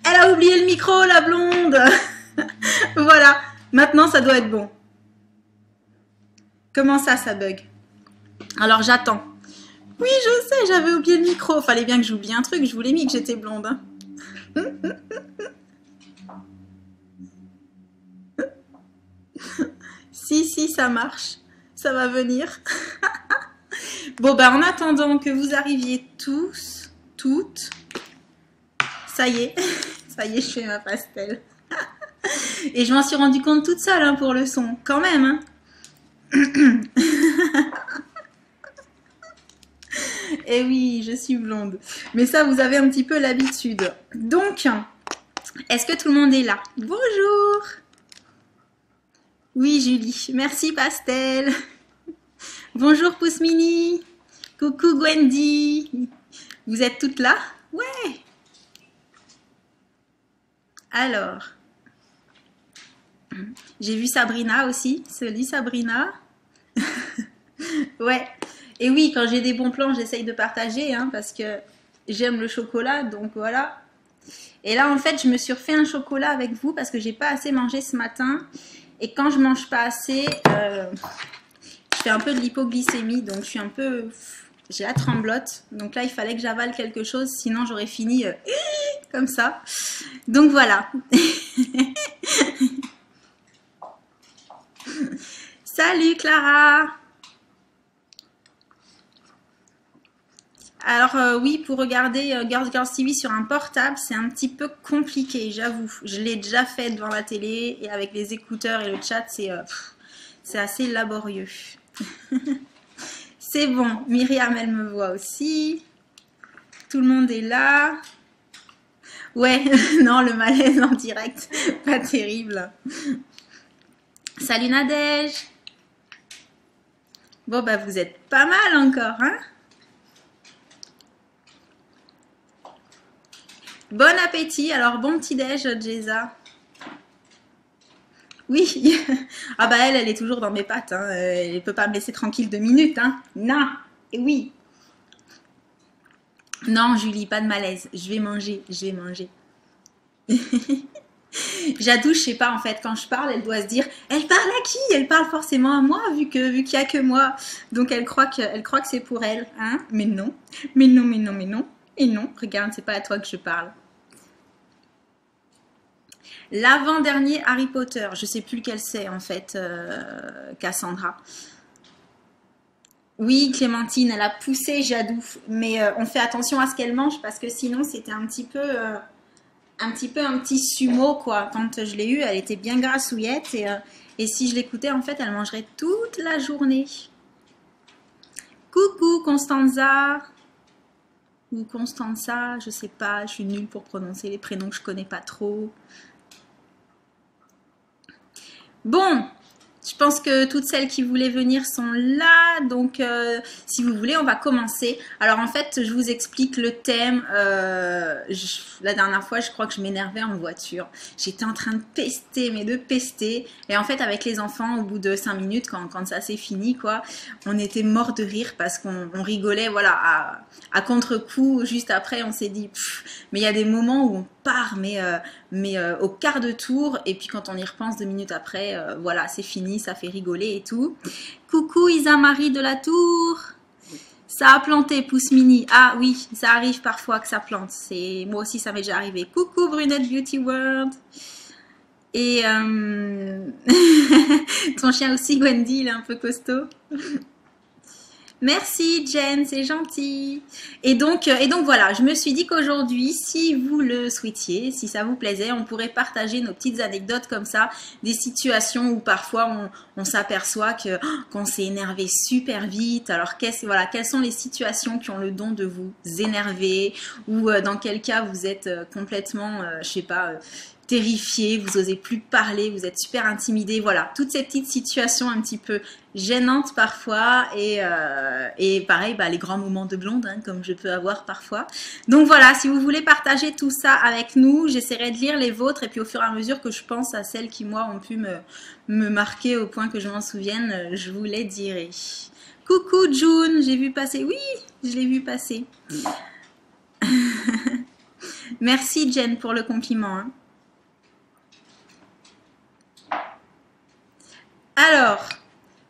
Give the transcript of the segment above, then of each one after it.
Elle a oublié le micro, la blonde. Voilà, maintenant ça doit être bon. Comment ça bug? Alors j'attends. Oui, je sais, j'avais oublié le micro. Fallait bien que j'oublie un truc, je vous l'ai mis que j'étais blonde. Hein. Si, ça marche. Ça va venir. Bon, ben en attendant que vous arriviez tous, toutes, ça y est, je fais ma pastel. Et je m'en suis rendu compte toute seule hein, pour le son, quand même. Hein. Et oui, je suis blonde. Mais ça, vous avez un petit peu l'habitude. Donc, est-ce que tout le monde est là? Bonjour. Oui, Julie. Merci, Pastel. Bonjour, Pouce Mini. Coucou, Gwendy. Vous êtes toutes là? Ouais. Alors, j'ai vu Sabrina aussi. Salut, Sabrina. Ouais. Et oui, quand j'ai des bons plans, j'essaye de partager hein, parce que j'aime le chocolat, donc voilà. Et là, en fait, je me suis refait un chocolat avec vous parce que j'ai pas assez mangé ce matin. Et quand je mange pas assez, je fais un peu de l'hypoglycémie, donc je suis un peu... J'ai la tremblote. Donc là, il fallait que j'avale quelque chose, sinon j'aurais fini comme ça. Donc voilà. Salut Clara. Alors oui, pour regarder Girls TV sur un portable, c'est un petit peu compliqué, j'avoue. Je l'ai déjà fait devant la télé et avec les écouteurs et le chat, c'est assez laborieux. C'est bon, Myriam, elle me voit aussi. Tout le monde est là. Ouais, non, le malaise en direct, pas terrible. Salut Nadège. Bon, bah vous êtes pas mal encore, hein? Bon appétit, alors bon petit-déj, Jeza. Oui, ah bah elle est toujours dans mes pattes, hein. Elle peut pas me laisser tranquille 2 minutes, hein. Non, et oui. Non, Julie, pas de malaise, je vais manger, Jadou, je sais pas, en fait, quand je parle, elle doit se dire, elle parle à qui? Elle parle forcément à moi, vu qu'il y a que moi. Donc elle croit que c'est pour elle, hein. Mais non, mais non. Et non, regarde, c'est pas à toi que je parle. L'avant-dernier Harry Potter, je sais plus lequel c'est en fait, Cassandra. Oui, Clémentine, elle a poussé Jadou, mais on fait attention à ce qu'elle mange parce que sinon c'était un petit petit sumo quoi. Quand je l'ai eue, elle était bien grassouillette et si je l'écoutais en fait, elle mangerait toute la journée. Coucou Constanza ou Constanza, je sais pas, je suis nulle pour prononcer les prénoms que je connais pas trop. Bon, je pense que toutes celles qui voulaient venir sont là, donc si vous voulez, on va commencer. Alors en fait, je vous explique le thème. La dernière fois, je crois que je m'énervais en voiture. J'étais en train de pester, mais de pester. Et en fait, avec les enfants, au bout de 5 minutes, quand ça s'est fini, quoi, on était mort de rire parce qu'on rigolait, voilà, à contre-coup. Juste après, on s'est dit, mais il y a des moments où on part, mais au quart de tour, et puis quand on y repense 2 minutes après, voilà, c'est fini, ça fait rigoler et tout. Coucou Isa-Marie de la Tour. Ça a planté, Pouce Mini. Ah oui, ça arrive parfois que ça plante. Moi aussi, ça m'est déjà arrivé. Coucou Brunette Beauty World. Et ton chien aussi, Wendy, il est un peu costaud. Merci Jen, c'est gentil. Et donc voilà, je me suis dit qu'aujourd'hui, si vous le souhaitiez, si ça vous plaisait, on pourrait partager nos petites anecdotes comme ça, des situations où parfois on s'aperçoit qu'on s'est énervé super vite. Alors quelles sont les situations qui ont le don de vous énerver ou dans quel cas vous êtes complètement, je sais pas, terrifié, vous osez plus parler, vous êtes super intimidé, voilà, toutes ces petites situations un petit peu gênantes parfois et pareil, bah, les grands moments de blonde, hein, comme je peux avoir parfois. Donc voilà, si vous voulez partager tout ça avec nous, j'essaierai de lire les vôtres et puis au fur et à mesure que je pense à celles qui moi ont pu me marquer au point que je m'en souvienne, je vous les dirai. Coucou June, j'ai vu passer, oui, je l'ai vu passer. Merci Jen pour le compliment. Hein. Alors,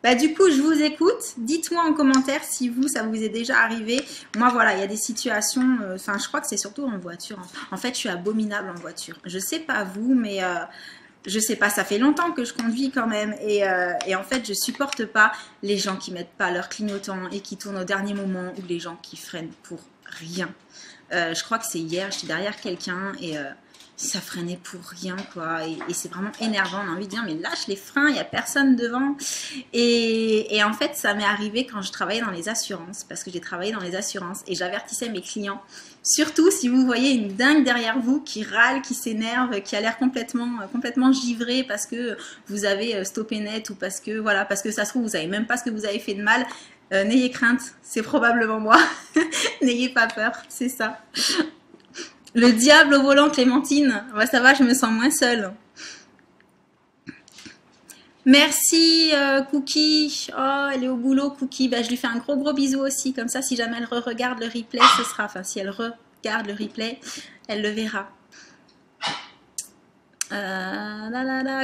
bah, du coup, je vous écoute. Dites-moi en commentaire si vous, ça vous est déjà arrivé. Moi, voilà, il y a des situations, enfin, je crois que c'est surtout en voiture. En fait, je suis abominable en voiture. Je sais pas vous, mais je sais pas, ça fait longtemps que je conduis quand même. Et en fait, je supporte pas les gens qui mettent pas leur clignotant et qui tournent au dernier moment ou les gens qui freinent pour rien. Je crois que c'est hier, j'étais derrière quelqu'un et ça freinait pour rien, quoi. Et c'est vraiment énervant. On a envie de dire, mais lâche les freins, il n'y a personne devant. Et en fait, ça m'est arrivé quand je travaillais dans les assurances, parce que j'ai travaillé dans les assurances et j'avertissais mes clients. Surtout si vous voyez une dingue derrière vous qui râle, qui s'énerve, qui a l'air complètement givré parce que vous avez stoppé net ou parce que, voilà, parce que ça se trouve, vous savez même pas ce que vous avez fait de mal. N'ayez crainte, c'est probablement moi. N'ayez pas peur, c'est ça. Le diable au volant, Clémentine. Ouais, ça va, je me sens moins seule. Merci Cookie. Oh, elle est au boulot, Cookie. Bah, je lui fais un gros bisou aussi. Comme ça, si jamais elle regarde le replay, ce sera. Enfin, si elle regarde le replay, elle le verra.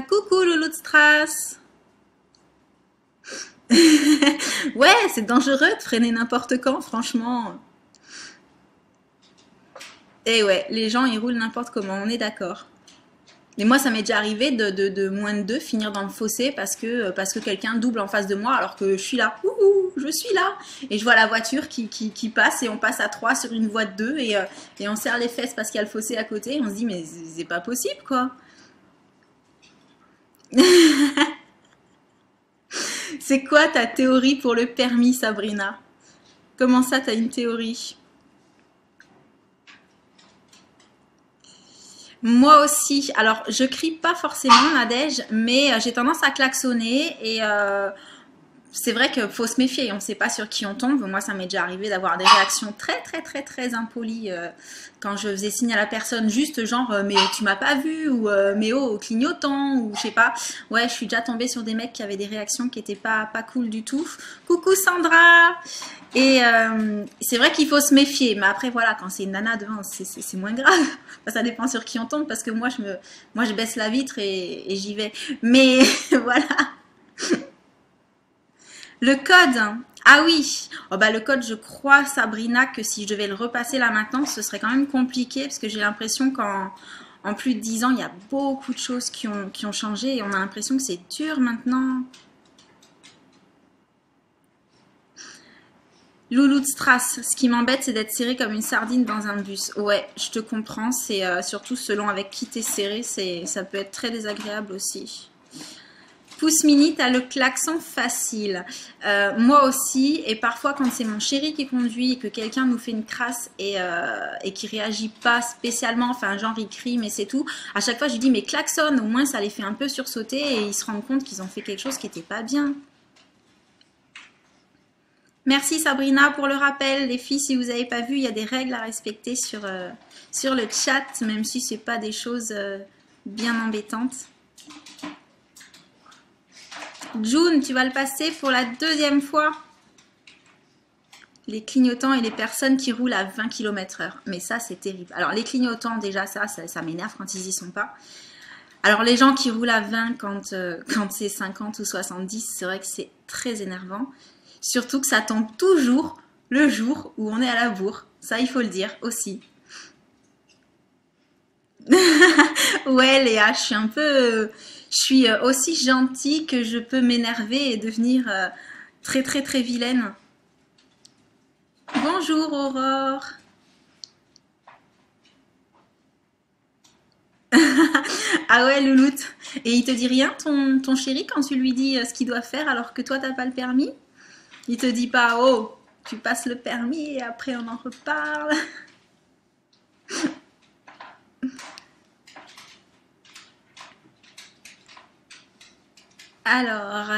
Coucou Loulou de Strass. Ouais, c'est dangereux de freiner n'importe quand, franchement. Et ouais, les gens, ils roulent n'importe comment, on est d'accord. Et moi, ça m'est déjà arrivé de moins de 2 finir dans le fossé parce que quelqu'un double en face de moi alors que je suis là. Ouh, je suis là. Et je vois la voiture qui passe et on passe à 3 sur une voie de 2 et on serre les fesses parce qu'il y a le fossé à côté. Et on se dit, mais c'est pas possible, quoi. C'est quoi ta théorie pour le permis, Sabrina? Comment ça, t'as une théorie? Moi aussi. Alors, je crie pas forcément, Nadège, mais j'ai tendance à klaxonner et c'est vrai qu'il faut se méfier. On ne sait pas sur qui on tombe. Moi, ça m'est déjà arrivé d'avoir des réactions très impolies quand je faisais signe à la personne, juste genre mais tu m'as pas vu ou mais oh clignotant ou je sais pas. Ouais, je suis déjà tombée sur des mecs qui avaient des réactions qui étaient pas cool du tout. Coucou Sandra. Et c'est vrai qu'il faut se méfier, mais après voilà, quand c'est une nana devant, c'est moins grave. Enfin, ça dépend sur qui on tombe parce que moi je baisse la vitre et j'y vais. Mais voilà. Le code. Ah oui. Oh bah le code, je crois Sabrina que si je devais le repasser là maintenant, ce serait quand même compliqué parce que j'ai l'impression qu'en plus de 10 ans, il y a beaucoup de choses qui ont changé et on a l'impression que c'est dur maintenant. Loulou de Strass, ce qui m'embête, c'est d'être serré comme une sardine dans un bus. Ouais, je te comprends, c'est surtout selon avec qui t'es serré, ça peut être très désagréable aussi. Pouce Mini, t'as le klaxon facile. Moi aussi, et parfois quand c'est mon chéri qui conduit et que quelqu'un nous fait une crasse et qui réagit pas spécialement, enfin genre il crie mais c'est tout, à chaque fois je lui dis mais klaxonne, au moins ça les fait un peu sursauter et ils se rendent compte qu'ils ont fait quelque chose qui n'était pas bien. Merci Sabrina pour le rappel. Les filles, si vous n'avez pas vu, il y a des règles à respecter sur le chat, même si ce n'est pas des choses bien embêtantes. June, tu vas le passer pour la 2e fois. Les clignotants et les personnes qui roulent à 20 km/h. Mais ça, c'est terrible. Alors, les clignotants, déjà, ça m'énerve quand ils y sont pas. Alors, les gens qui roulent à 20 quand c'est 50 ou 70, c'est vrai que c'est très énervant. Surtout que ça tombe toujours le jour où on est à la bourre. Ça, il faut le dire aussi. Ouais, Léa, je suis aussi gentille que je peux m'énerver et devenir très vilaine. Bonjour, Aurore. Ah ouais, Louloute. Et il te dit rien, ton chéri, quand tu lui dis ce qu'il doit faire alors que toi, t'as pas le permis? Il te dit pas, oh, tu passes le permis et après on en reparle. Alors,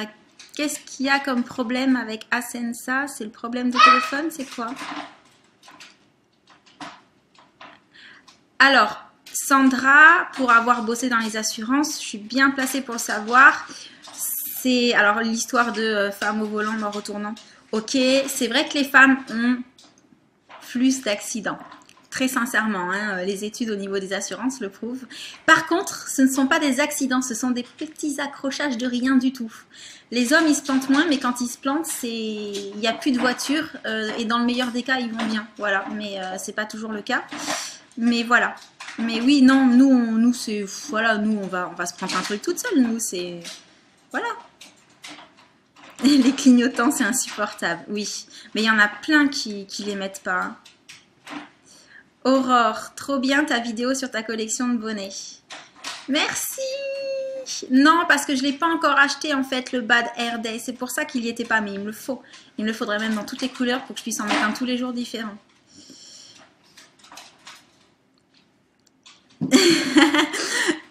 qu'est-ce qu'il y a comme problème avec Asensa? C'est le problème de téléphone, c'est quoi? Alors, Sandra, pour avoir bossé dans les assurances, je suis bien placée pour le savoir. C'est alors l'histoire de femmes au volant mort au tournant. Ok, c'est vrai que les femmes ont plus d'accidents. Très sincèrement, hein, les études au niveau des assurances le prouvent. Par contre, ce ne sont pas des accidents, ce sont des petits accrochages de rien du tout. Les hommes, ils se plantent moins, mais quand ils se plantent, il n'y a plus de voiture et dans le meilleur des cas, ils vont bien. Voilà, mais c'est pas toujours le cas. Mais voilà. Mais oui, non, nous c'est voilà, nous on va se prendre un truc toute seule. Nous c'est voilà. Les clignotants, c'est insupportable. Oui, mais il y en a plein qui les mettent pas. Aurore, trop bien ta vidéo sur ta collection de bonnets. Merci. Non, parce que je ne l'ai pas encore acheté en fait, le Bad Hair Day. C'est pour ça qu'il n'y était pas, mais il me le faut. Il me le faudrait même dans toutes les couleurs pour que je puisse en mettre un tous les jours différents.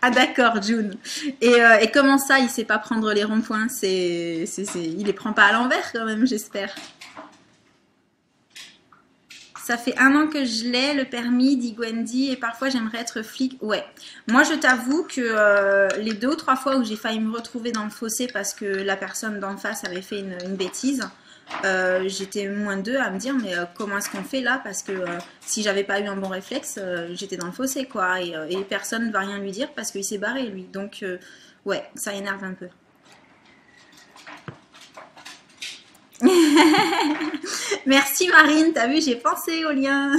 Ah d'accord, June. Et comment ça, il ne sait pas prendre les ronds-points? Il les prend pas à l'envers quand même, j'espère. Ça fait 1 an que je l'ai, le permis, dit Gwendy, et parfois j'aimerais être flic. Ouais, moi je t'avoue que les 2 ou 3 fois où j'ai failli me retrouver dans le fossé parce que la personne d'en face avait fait une bêtise, j'étais moins 2 à me dire mais comment est-ce qu'on fait là? Parce que si j'avais pas eu un bon réflexe, j'étais dans le fossé quoi, et personne ne va rien lui dire parce qu'il s'est barré lui. Donc ouais, ça énerve un peu. Merci Marine, t'as vu, j'ai pensé au lien.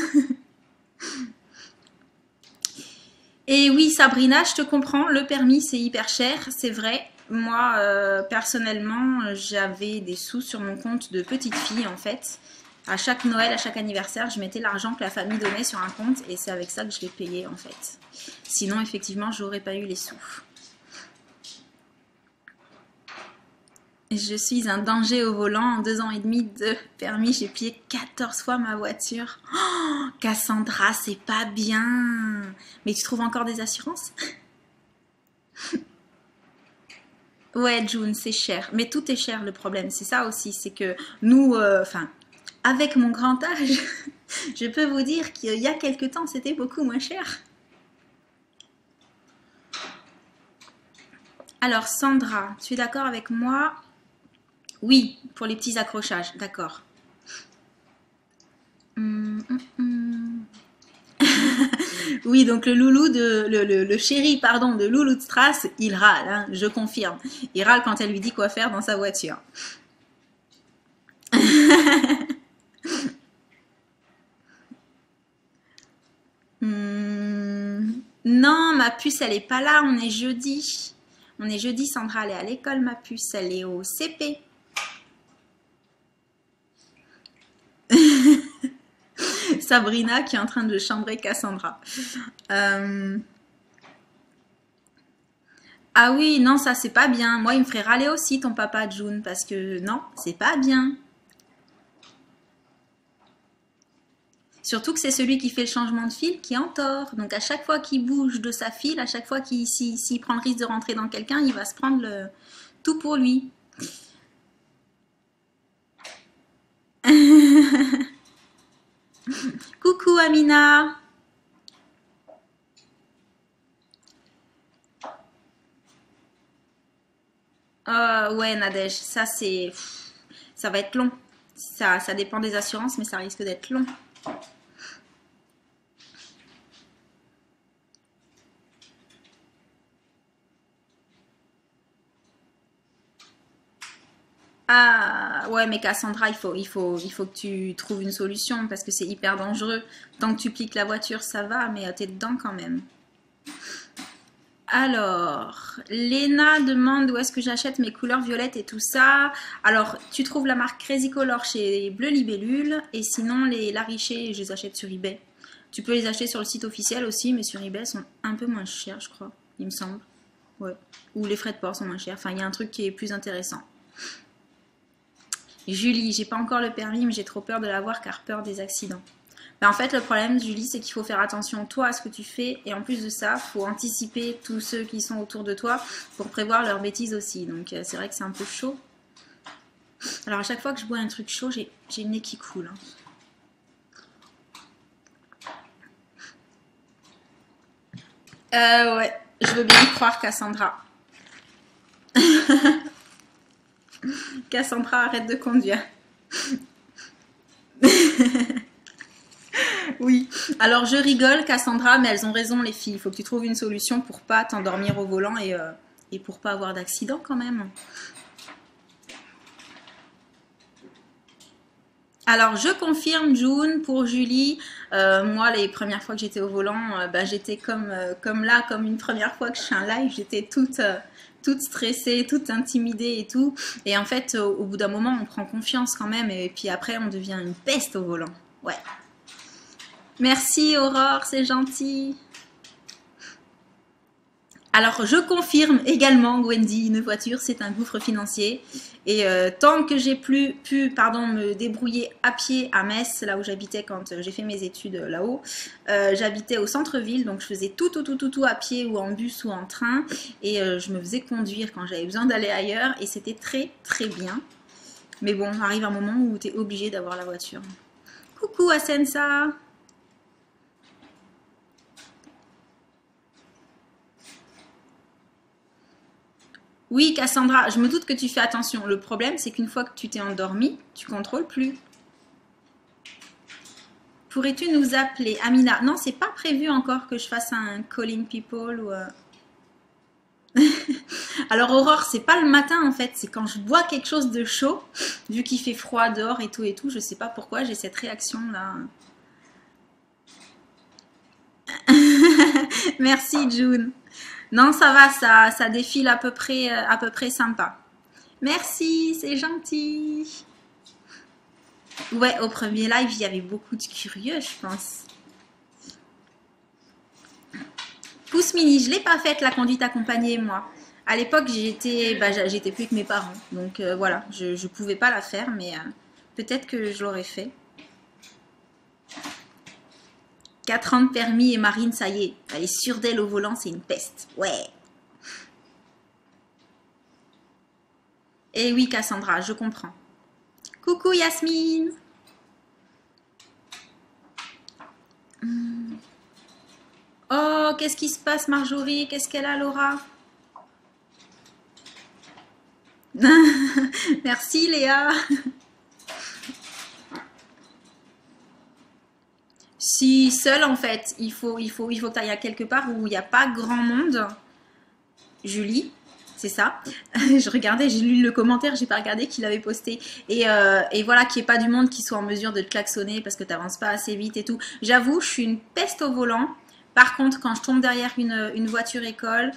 Et oui Sabrina, je te comprends, le permis c'est hyper cher, c'est vrai. Moi personnellement, j'avais des sous sur mon compte de petite fille en fait. À chaque Noël, à chaque anniversaire, je mettais l'argent que la famille donnait sur un compte et c'est avec ça que je l'ai payé en fait. Sinon effectivement, j'aurais pas eu les sous. Je suis un danger au volant. En 2 ans et demi de permis, j'ai pillé 14 fois ma voiture. Oh, Cassandra, c'est pas bien. Mais tu trouves encore des assurances? Ouais, June, c'est cher. Mais tout est cher, le problème. C'est ça aussi. C'est que nous, enfin, avec mon grand âge, je peux vous dire qu'il y a quelques temps, c'était beaucoup moins cher. Alors, Sandra, tu es d'accord avec moi? Oui, pour les petits accrochages, d'accord. Oui, donc le loulou le chéri, pardon, de Loulou de Strass, il râle, hein, je confirme. Il râle quand elle lui dit quoi faire dans sa voiture. Non, ma puce, elle est pas là, on est jeudi. On est jeudi, Sandra, elle est à l'école, ma puce, elle est au CP. Sabrina qui est en train de chambrer Cassandra. Ah oui, non, ça c'est pas bien. Moi, il me ferait râler aussi ton papa, June, parce que non, c'est pas bien. Surtout que c'est celui qui fait le changement de fil qui est en tort. Donc à chaque fois qu'il bouge de sa file, à chaque fois s'il prend le risque de rentrer dans quelqu'un, il va se prendre tout pour lui. Coucou Amina. Ouais Nadège, ça va être long. Ça dépend des assurances, mais ça risque d'être long. Ah ouais, mais Cassandra, il faut que tu trouves une solution parce que c'est hyper dangereux. Tant que tu pliques la voiture, ça va, mais t'es dedans quand même. Alors, Léna demande où est-ce que j'achète mes couleurs violettes et tout ça. Alors, tu trouves la marque Crazy Color chez Bleu Libellule et sinon les Laricher, je les achète sur eBay. Tu peux les acheter sur le site officiel aussi, mais sur eBay, elles sont un peu moins chères, je crois, il me semble. Ouais. Ou les frais de port sont moins chers. Enfin, il y a un truc qui est plus intéressant. Julie, j'ai pas encore le permis, mais j'ai trop peur de l'avoir car peur des accidents. Ben, en fait, le problème, Julie, c'est qu'il faut faire attention toi à ce que tu fais et en plus de ça, il faut anticiper tous ceux qui sont autour de toi pour prévoir leurs bêtises aussi. Donc, c'est vrai que c'est un peu chaud. Alors, à chaque fois que je bois un truc chaud, j'ai le nez qui coule. Ouais, je veux bien croire Cassandra. Cassandra, arrête de conduire. Oui, Alors je rigole, Cassandra, mais elles ont raison les filles. Il faut que tu trouves une solution pour pas t'endormir au volant et pour pas avoir d'accident quand même. Alors je confirme June pour Julie. Moi les premières fois que j'étais au volant, bah, j'étais comme là, comme une première fois que je fais un live, j'étais toute stressée, toute intimidée et tout. Et en fait au bout d'un moment on prend confiance quand même et puis après on devient une peste au volant. Ouais. Merci Aurore, c'est gentil. Alors, je confirme également, Gwendy, une voiture, c'est un gouffre financier. Et tant que j'ai plus pu me débrouiller à pied à Metz, là où j'habitais quand j'ai fait mes études là-haut, j'habitais au centre-ville, donc je faisais tout à pied ou en bus ou en train. Et je me faisais conduire quand j'avais besoin d'aller ailleurs et c'était très très bien. Mais bon, arrive un moment où tu es obligé d'avoir la voiture. Coucou Asensa. Oui, Cassandra, je me doute que tu fais attention. Le problème, c'est qu'une fois que tu t'es endormie, tu contrôles plus. Pourrais-tu nous appeler, Amina? Non, c'est pas prévu encore que je fasse un calling people ou. Alors Aurore, c'est pas le matin en fait, c'est quand je bois quelque chose de chaud, vu qu'il fait froid dehors et tout, je sais pas pourquoi j'ai cette réaction là. Merci June. Non, ça va, ça défile à peu près sympa. Merci, c'est gentil. Ouais, au premier live, il y avait beaucoup de curieux, je pense. Pouce mini, je l'ai pas faite la conduite accompagnée, moi. À l'époque, j'étais plus avec mes parents. Donc voilà, je pouvais pas la faire, mais peut-être que je l'aurais fait. 4 ans de permis et Marine, ça y est, elle est sûre d'elle au volant, c'est une peste. Ouais. Eh oui, Cassandra, je comprends. Coucou Yasmine. Oh, qu'est-ce qui se passe, Marjorie? Qu'est-ce qu'elle a, Laura? Merci, Léa. Si seule, en fait, il faut que tu ailles à quelque part où il n'y a pas grand monde. Julie, c'est ça. Je regardais, j'ai lu le commentaire, j'ai pas regardé qu'il avait posté. Et voilà, qu'il n'y ait pas du monde qui soit en mesure de te klaxonner parce que tu n'avances pas assez vite et tout. J'avoue, je suis une peste au volant. Par contre, quand je tombe derrière une voiture école,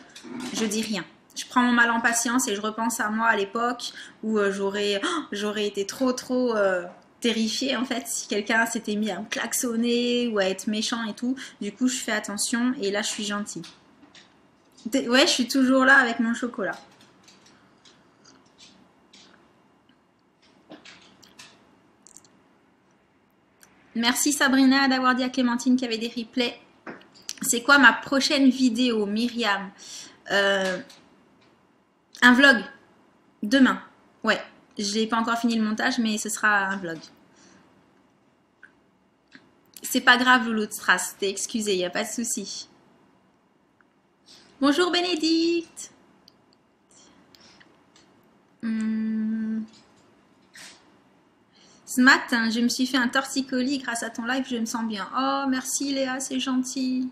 je dis rien. Je prends mon mal en patience et je repense à moi à l'époque où j'aurais été trop terrifiée en fait si quelqu'un s'était mis à me klaxonner ou à être méchant et tout. Du coup, je fais attention et là, je suis gentille. Ouais, je suis toujours là avec mon chocolat. Merci Sabrina d'avoir dit à Clémentine qu'il y avait des replays. C'est quoi ma prochaine vidéo, Myriam? Un vlog. Demain. Ouais. Je n'ai pas encore fini le montage, mais ce sera un vlog. C'est pas grave, Loulou de Strass. T'es excusée, il n'y a pas de souci. Bonjour Bénédicte. Ce matin, je me suis fait un torticolis grâce à ton live, je me sens bien. Oh, merci Léa, c'est gentil.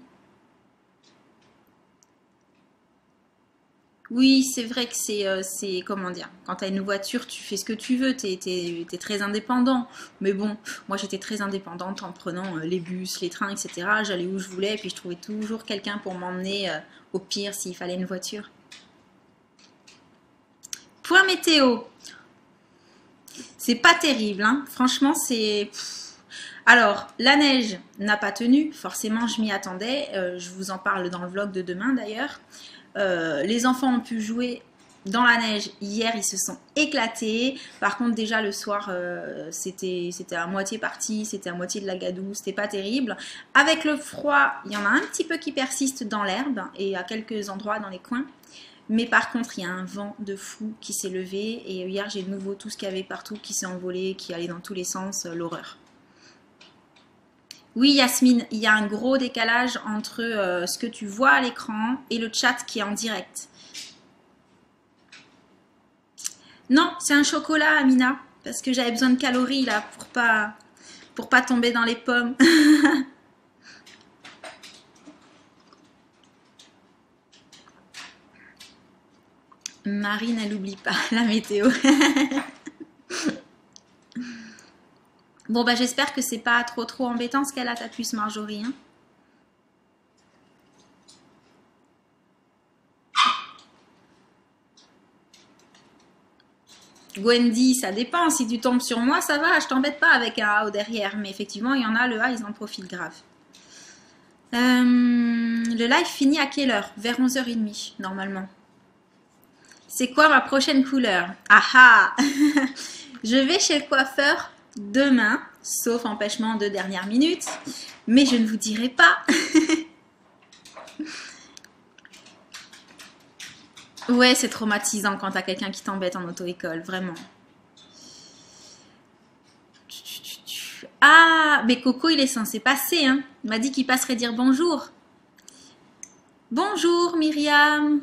Oui, c'est vrai que c'est comment dire, quand tu as une voiture, tu fais ce que tu veux, tu es très indépendant. Mais bon, moi j'étais très indépendante en prenant les bus, les trains, etc. J'allais où je voulais, et puis je trouvais toujours quelqu'un pour m'emmener au pire s'il fallait une voiture. Point météo. C'est pas terrible, hein. Franchement, c'est... Alors, la neige n'a pas tenu, forcément je m'y attendais, je vous en parle dans le vlog de demain d'ailleurs. Les enfants ont pu jouer dans la neige hier, ils se sont éclatés. Par contre, déjà le soir, c'était à moitié parti, c'était à moitié de la gadoue, c'était pas terrible. Avec le froid, il y en a un petit peu qui persiste dans l'herbe et à quelques endroits dans les coins. Mais par contre, il y a un vent de fou qui s'est levé et hier, j'ai de nouveau tout ce qu'il y avait partout qui s'est envolé, qui allait dans tous les sens, l'horreur. Oui, Yasmine, il y a un gros décalage entre ce que tu vois à l'écran et le chat qui est en direct. Non, c'est un chocolat, Amina, parce que j'avais besoin de calories là pour pas tomber dans les pommes. Marine, elle n'oublie pas la météo. Bon, bah j'espère que c'est pas trop embêtant ce qu'elle a, ta puce Marjorie. Hein. Gwendy, ça dépend. Si tu tombes sur moi, ça va, je t'embête pas avec un A au derrière. Mais effectivement, il y en a, le A, ils en profitent grave. Le live finit à quelle heure? Vers 11h30, normalement. C'est quoi ma prochaine couleur? Ah ah. Je vais chez le coiffeur demain, sauf empêchement de dernière minute. Mais je ne vous dirai pas. Ouais, c'est traumatisant quand t'as quelqu'un qui t'embête en auto-école, vraiment. Ah, mais Coco, il est censé passer, hein. Il m'a dit qu'il passerait dire bonjour. Bonjour, Myriam.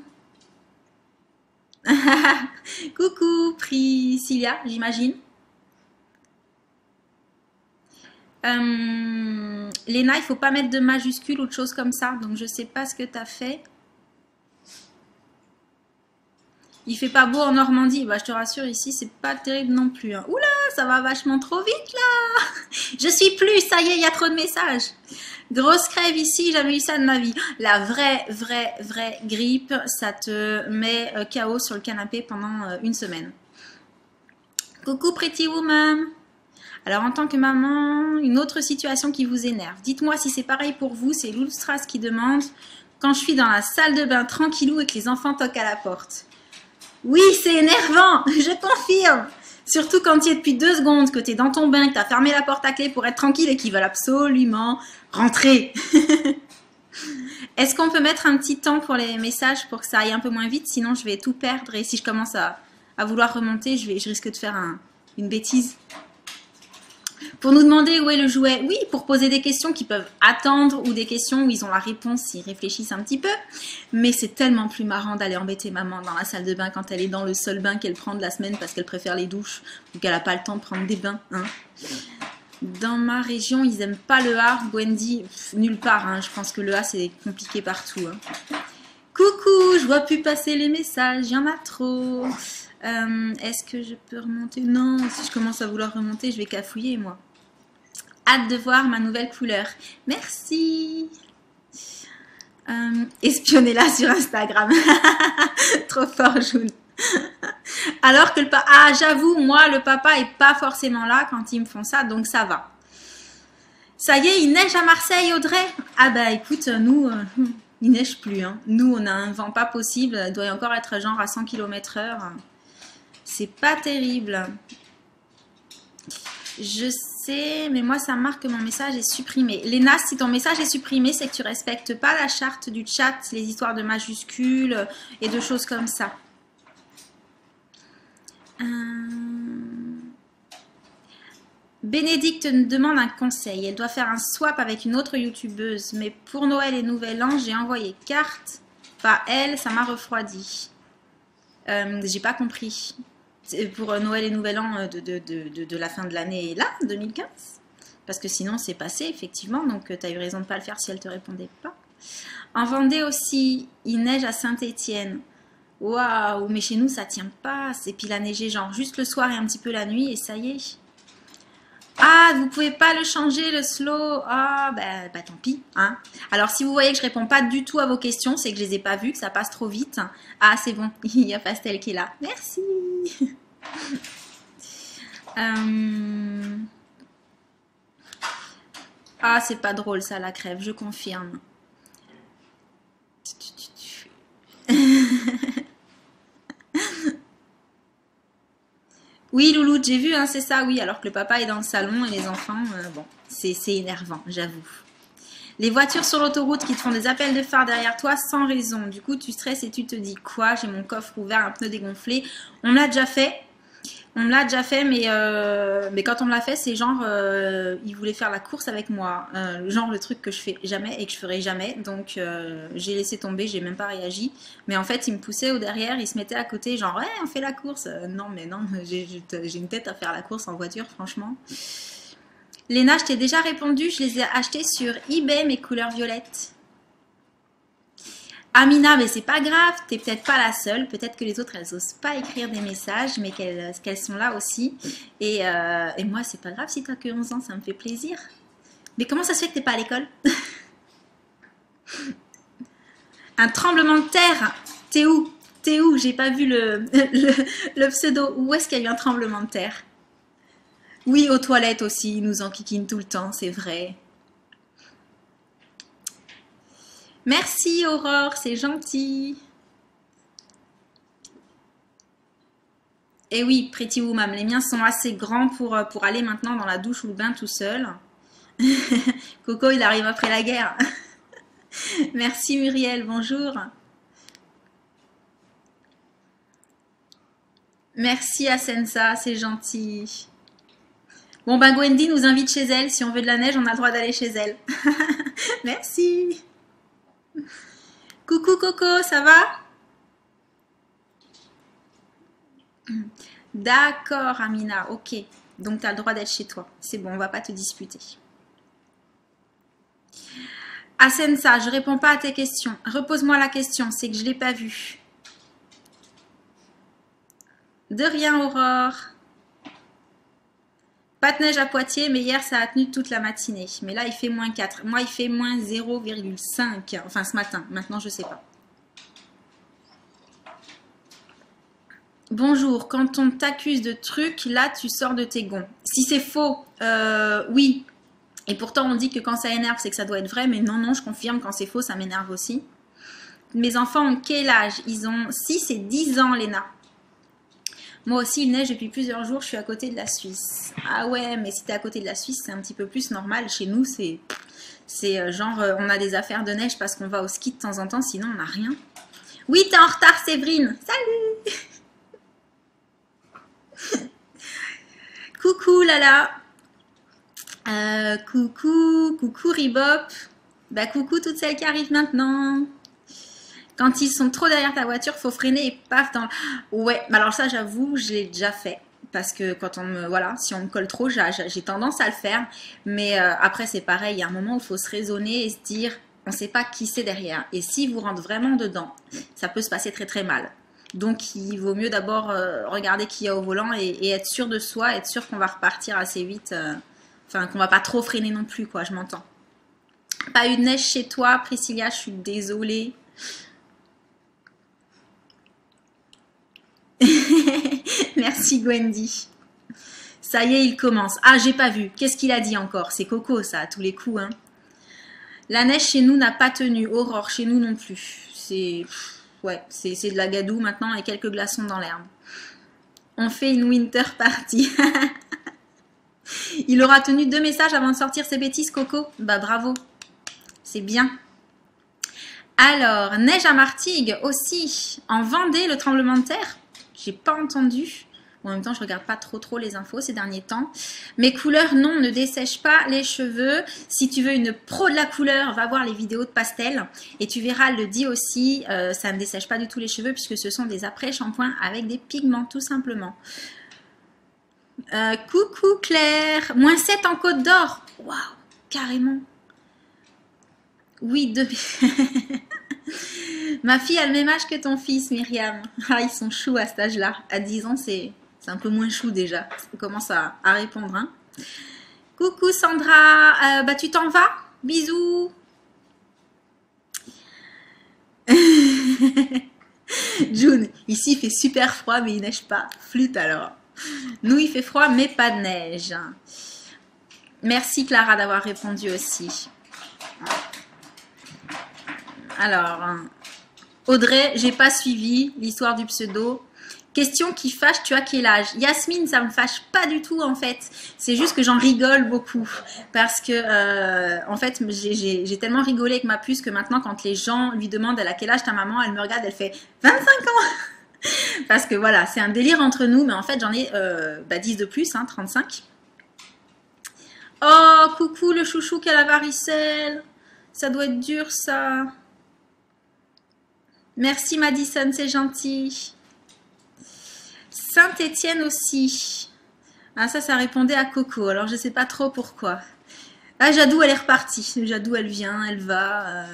Coucou, Priscilla, j'imagine. Léna, il faut pas mettre de majuscule ou de choses comme ça, donc je sais pas ce que tu as fait. Il fait pas beau en Normandie. Bah, je te rassure, ici, c'est pas terrible non plus. Hein. Oula, ça va vachement trop vite, là. Je suis plus, ça y est, il y a trop de messages. Grosse crève ici, jamais eu ça de ma vie. La vraie grippe, ça te met KO sur le canapé pendant une semaine. Coucou, Pretty Woman. Alors, en tant que maman, une autre situation qui vous énerve. Dites-moi si c'est pareil pour vous, c'est Loulstras qui demande. Quand je suis dans la salle de bain tranquillou et que les enfants toquent à la porte. Oui, c'est énervant, je confirme. Surtout quand tu es depuis 2 secondes, que tu es dans ton bain, que tu as fermé la porte à clé pour être tranquille et qu'ils veulent absolument rentrer. Est-ce qu'on peut mettre un petit temps pour les messages pour que ça aille un peu moins vite? Sinon, je vais tout perdre et si je commence à vouloir remonter, je risque de faire une bêtise. Pour nous demander où est le jouet, oui, pour poser des questions qui peuvent attendre ou des questions où ils ont la réponse s'ils réfléchissent un petit peu. Mais c'est tellement plus marrant d'aller embêter maman dans la salle de bain quand elle est dans le seul bain qu'elle prend de la semaine parce qu'elle préfère les douches ou qu'elle n'a pas le temps de prendre des bains. Hein. Dans ma région, ils n'aiment pas le A. Gwendy, nulle part. Hein. Je pense que le A, c'est compliqué partout. Hein. Coucou, je vois plus passer les messages, il y en a trop. Est-ce que je peux remonter? Non, si je commence à vouloir remonter, je vais cafouiller, moi. Hâte de voir ma nouvelle couleur. Merci. Espionnez-la sur Instagram. Trop fort, June. Alors que le papa... Ah, j'avoue, moi, le papa est pas forcément là quand ils me font ça, donc ça va. Ça y est, il neige à Marseille, Audrey? Ah bah écoute, nous... il neige plus. Hein. Nous, on a un vent pas possible. Il doit encore être genre à 100 km/h. C'est pas terrible. Je sais, mais moi, ça marque que mon message est supprimé. Léna, si ton message est supprimé, c'est que tu respectes pas la charte du chat, les histoires de majuscules et de choses comme ça. Bénédicte me demande un conseil. Elle doit faire un swap avec une autre youtubeuse. Mais pour Noël et Nouvel An, j'ai envoyé carte. Pas elle, ça m'a refroidi. J'ai pas compris. Pour Noël et Nouvel An de la fin de l'année là, 2015. Parce que sinon c'est passé, effectivement. Donc tu as eu raison de ne pas le faire si elle te répondait pas. En Vendée aussi, il neige à Saint-Étienne. Waouh, mais chez nous ça tient pas. Et puis il a neigé genre juste le soir et un petit peu la nuit et ça y est. Ah, vous pouvez pas le changer, le slow. Ah, bah tant pis. Hein. Alors, si vous voyez que je réponds pas du tout à vos questions, c'est que je les ai pas vues, que ça passe trop vite. Ah, c'est bon. Il y a Pastel qui est là. Merci. Ah, c'est pas drôle ça, la crève, je confirme. Oui, Louloute, j'ai vu, hein, c'est ça, oui. Alors que le papa est dans le salon et les enfants, bon, c'est énervant, j'avoue. Les voitures sur l'autoroute qui te font des appels de phare derrière toi sans raison. Du coup, tu stresses et tu te dis quoi? J'ai mon coffre ouvert, un pneu dégonflé. On me l'a déjà fait. On me l'a déjà fait, mais quand on me l'a fait, c'est genre, il voulait faire la course avec moi. Genre le truc que je fais jamais et que je ferai jamais. Donc, j'ai laissé tomber, j'ai même pas réagi. Mais en fait, il me poussait au derrière, il se mettait à côté, genre, ouais, on fait la course. Non, mais non, j'ai une tête à faire la course en voiture, franchement. Léna, je t'ai déjà répondu, je les ai achetés sur eBay, mes couleurs violettes. Amina, mais c'est pas grave, t'es peut-être pas la seule. Peut-être que les autres, elles osent pas écrire des messages, mais qu'elles sont là aussi. Et moi, c'est pas grave si t'as que 11 ans, ça me fait plaisir. Mais comment ça se fait que t'es pas à l'école? Un tremblement de terre? T'es où? T'es où? J'ai pas vu le pseudo. Où est-ce qu'il y a eu un tremblement de terre? Oui, aux toilettes aussi, ils nous enquiquinent tout le temps, c'est vrai. Merci Aurore, c'est gentil. Et oui, Pretty Woman, les miens sont assez grands pour aller maintenant dans la douche ou le bain tout seul. Coco, il arrive après la guerre. Merci Muriel, bonjour. Merci Asensa, c'est gentil. Bon, ben Gwendy nous invite chez elle. Si on veut de la neige, on a le droit d'aller chez elle. Merci. Coucou Coco, ça va? D'accord Amina, ok. Donc tu as le droit d'être chez toi. C'est bon, on va pas te disputer. Asensa, je réponds pas à tes questions. Repose-moi la question, c'est que je l'ai pas vue. De rien Aurore. Pas de neige à Poitiers, mais hier ça a tenu toute la matinée. Mais là il fait moins 4. Moi il fait moins 0,5. Enfin ce matin, maintenant je sais pas. Bonjour, quand on t'accuse de trucs, là tu sors de tes gonds. Si c'est faux, oui. Et pourtant on dit que quand ça énerve c'est que ça doit être vrai, mais non, non, je confirme, quand c'est faux ça m'énerve aussi. Mes enfants ont quel âge? Ils ont 6 et 10 ans Léna. Moi aussi il neige depuis plusieurs jours, je suis à côté de la Suisse. Ah ouais, mais si t'es à côté de la Suisse c'est un petit peu plus normal. Chez nous c'est genre on a des affaires de neige parce qu'on va au ski de temps en temps, sinon on n'a rien. Oui t'es en retard Séverine, salut. Coucou Lala. Coucou Ribop. Bah coucou toutes celles qui arrivent maintenant. Quand ils sont trop derrière ta voiture, faut freiner et paf dans... Ouais, alors ça j'avoue, je l'ai déjà fait. Parce que quand on me... Voilà, si on me colle trop, j'ai tendance à le faire. Mais après c'est pareil, il y a un moment où il faut se raisonner et se dire, on ne sait pas qui c'est derrière. Et si vous rentrez vraiment dedans, ça peut se passer très très mal. Donc il vaut mieux d'abord regarder qui y a au volant et être sûr de soi, être sûr qu'on va repartir assez vite. Enfin, qu'on va pas trop freiner non plus, quoi, je m'entends. Pas eu de neige chez toi, Priscilla, je suis désolée. Merci Gwendy. Ça y est, il commence. Ah, j'ai pas vu. Qu'est-ce qu'il a dit encore? C'est Coco, ça, à tous les coups. Hein. La neige chez nous n'a pas tenu. Aurore, chez nous non plus. C'est... Ouais, c'est de la gadoue maintenant et quelques glaçons dans l'herbe. On fait une winter party. Il aura tenu 2 messages avant de sortir ses bêtises, Coco. Bah bravo. C'est bien. Alors, neige à Martigues aussi. En Vendée, le tremblement de terre. J'ai pas entendu. Bon, en même temps, je regarde pas trop les infos ces derniers temps. Mes couleurs, non, ne dessèchent pas les cheveux. Si tu veux une pro de la couleur, va voir les vidéos de pastel. Et tu verras, elle le dit aussi, ça ne dessèche pas du tout les cheveux puisque ce sont des après-shampoings avec des pigments, tout simplement. Coucou Claire. Moins 7 en Côte d'Or. Waouh, carrément. Oui, Ma fille a le même âge que ton fils, Myriam. Ah, ils sont choux à cet âge-là. À 10 ans, c'est un peu moins chou déjà. On commence à répondre. Hein. Coucou Sandra. Bah, tu t'en vas? Bisous. June, ici il fait super froid, mais il neige pas. Flûte alors. Nous, il fait froid, mais pas de neige. Merci Clara d'avoir répondu aussi. Alors, Audrey, j'ai pas suivi l'histoire du pseudo. Question qui fâche, tu as quel âge? Yasmine, ça me fâche pas du tout en fait. C'est juste que j'en rigole beaucoup. Parce que, en fait, j'ai tellement rigolé avec ma puce que maintenant, quand les gens lui demandent elle a quel âge ta maman, elle me regarde, elle fait 25 ans. Parce que voilà, c'est un délire entre nous, mais en fait, j'en ai 10 de plus, hein, 35. Oh, coucou le chouchou qui a la varicelle. Ça doit être dur, ça. Merci Madison, c'est gentil. Saint-Étienne aussi. Ah ça répondait à Coco, alors je sais pas trop pourquoi. Ah, Jadou, elle est repartie. Jadou, elle vient, elle va.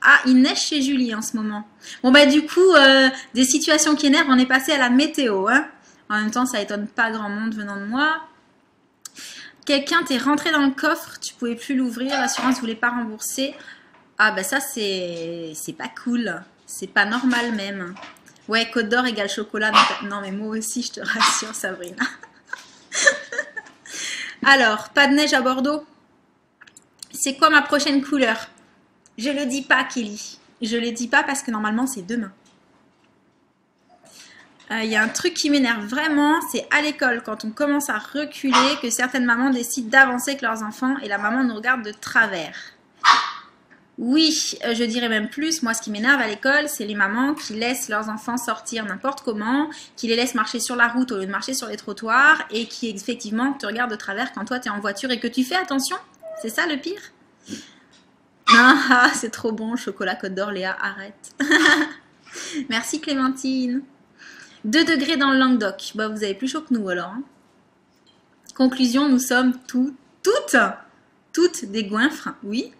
Ah, il neige chez Julie en ce moment. Bon, bah, du coup, des situations qui énervent, on est passé à la météo. Hein. En même temps, ça étonne pas grand monde venant de moi. Quelqu'un t'est rentré dans le coffre, tu pouvais plus l'ouvrir, l'assurance voulait pas rembourser. Ah, bah, ça, c'est pas cool. C'est pas normal même. Ouais, Côte d'Or égale chocolat. Non, mais moi aussi, je te rassure, Sabrina. Alors, pas de neige à Bordeaux? C'est quoi ma prochaine couleur? Je le dis pas, Kelly. Je le dis pas parce que normalement, c'est demain. Il y a un truc qui m'énerve vraiment, c'est à l'école, quand on commence à reculer, que certaines mamans décident d'avancer avec leurs enfants et la maman nous regarde de travers. Oui, je dirais même plus, moi ce qui m'énerve à l'école, c'est les mamans qui laissent leurs enfants sortir n'importe comment, qui les laissent marcher sur la route au lieu de marcher sur les trottoirs et qui effectivement te regardent de travers quand toi tu es en voiture et que tu fais attention. C'est ça le pire? Ah, c'est trop bon, chocolat Côte d'Or, Léa, arrête. Merci Clémentine. 2 degrés dans le Languedoc. Bah, vous avez plus chaud que nous alors. Hein. Conclusion, nous sommes toutes des goinfres. Oui.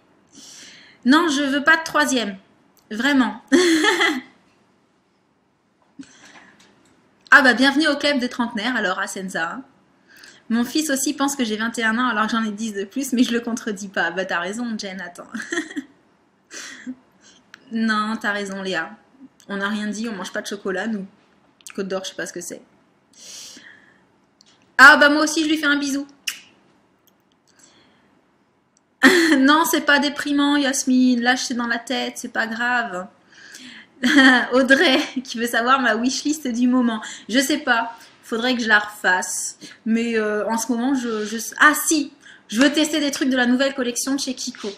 Non, je veux pas de 3e. Vraiment. Ah bah, bienvenue au club des trentenaires alors, Asenza. Mon fils aussi pense que j'ai 21 ans alors que j'en ai 10 de plus, mais je le contredis pas. Bah, t'as raison, Jen, attends. Non, t'as raison, Léa. On n'a rien dit, on mange pas de chocolat, nous. Côte d'Or, je sais pas ce que c'est. Ah bah moi aussi je lui fais un bisou. Non, c'est pas déprimant, Yasmine. Lâche c'est dans la tête, c'est pas grave. Audrey qui veut savoir ma wishlist du moment. Je sais pas, faudrait que je la refasse. Mais en ce moment, Ah si, je veux tester des trucs de la nouvelle collection de chez Kiko.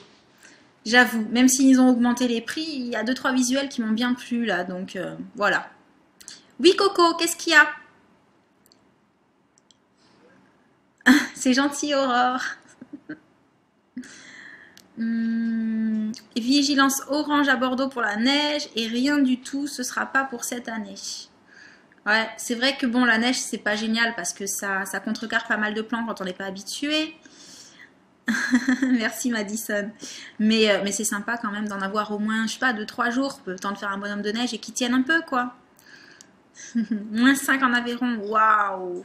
J'avoue, même s'ils ont augmenté les prix, il y a 2-3 visuels qui m'ont bien plu là, donc voilà. Oui, Coco, qu'est-ce qu'il y a? C'est gentil, Aurore. Vigilance orange à Bordeaux pour la neige et rien du tout, ce sera pas pour cette année. Ouais, c'est vrai que bon, la neige, c'est pas génial parce que ça contrecarre pas mal de plans quand on n'est pas habitué. Merci Madison. Mais c'est sympa quand même d'en avoir au moins, je sais pas, 2-3 jours, le temps de faire un bonhomme de neige et qui tienne un peu, quoi. -5 en Aveyron, waouh.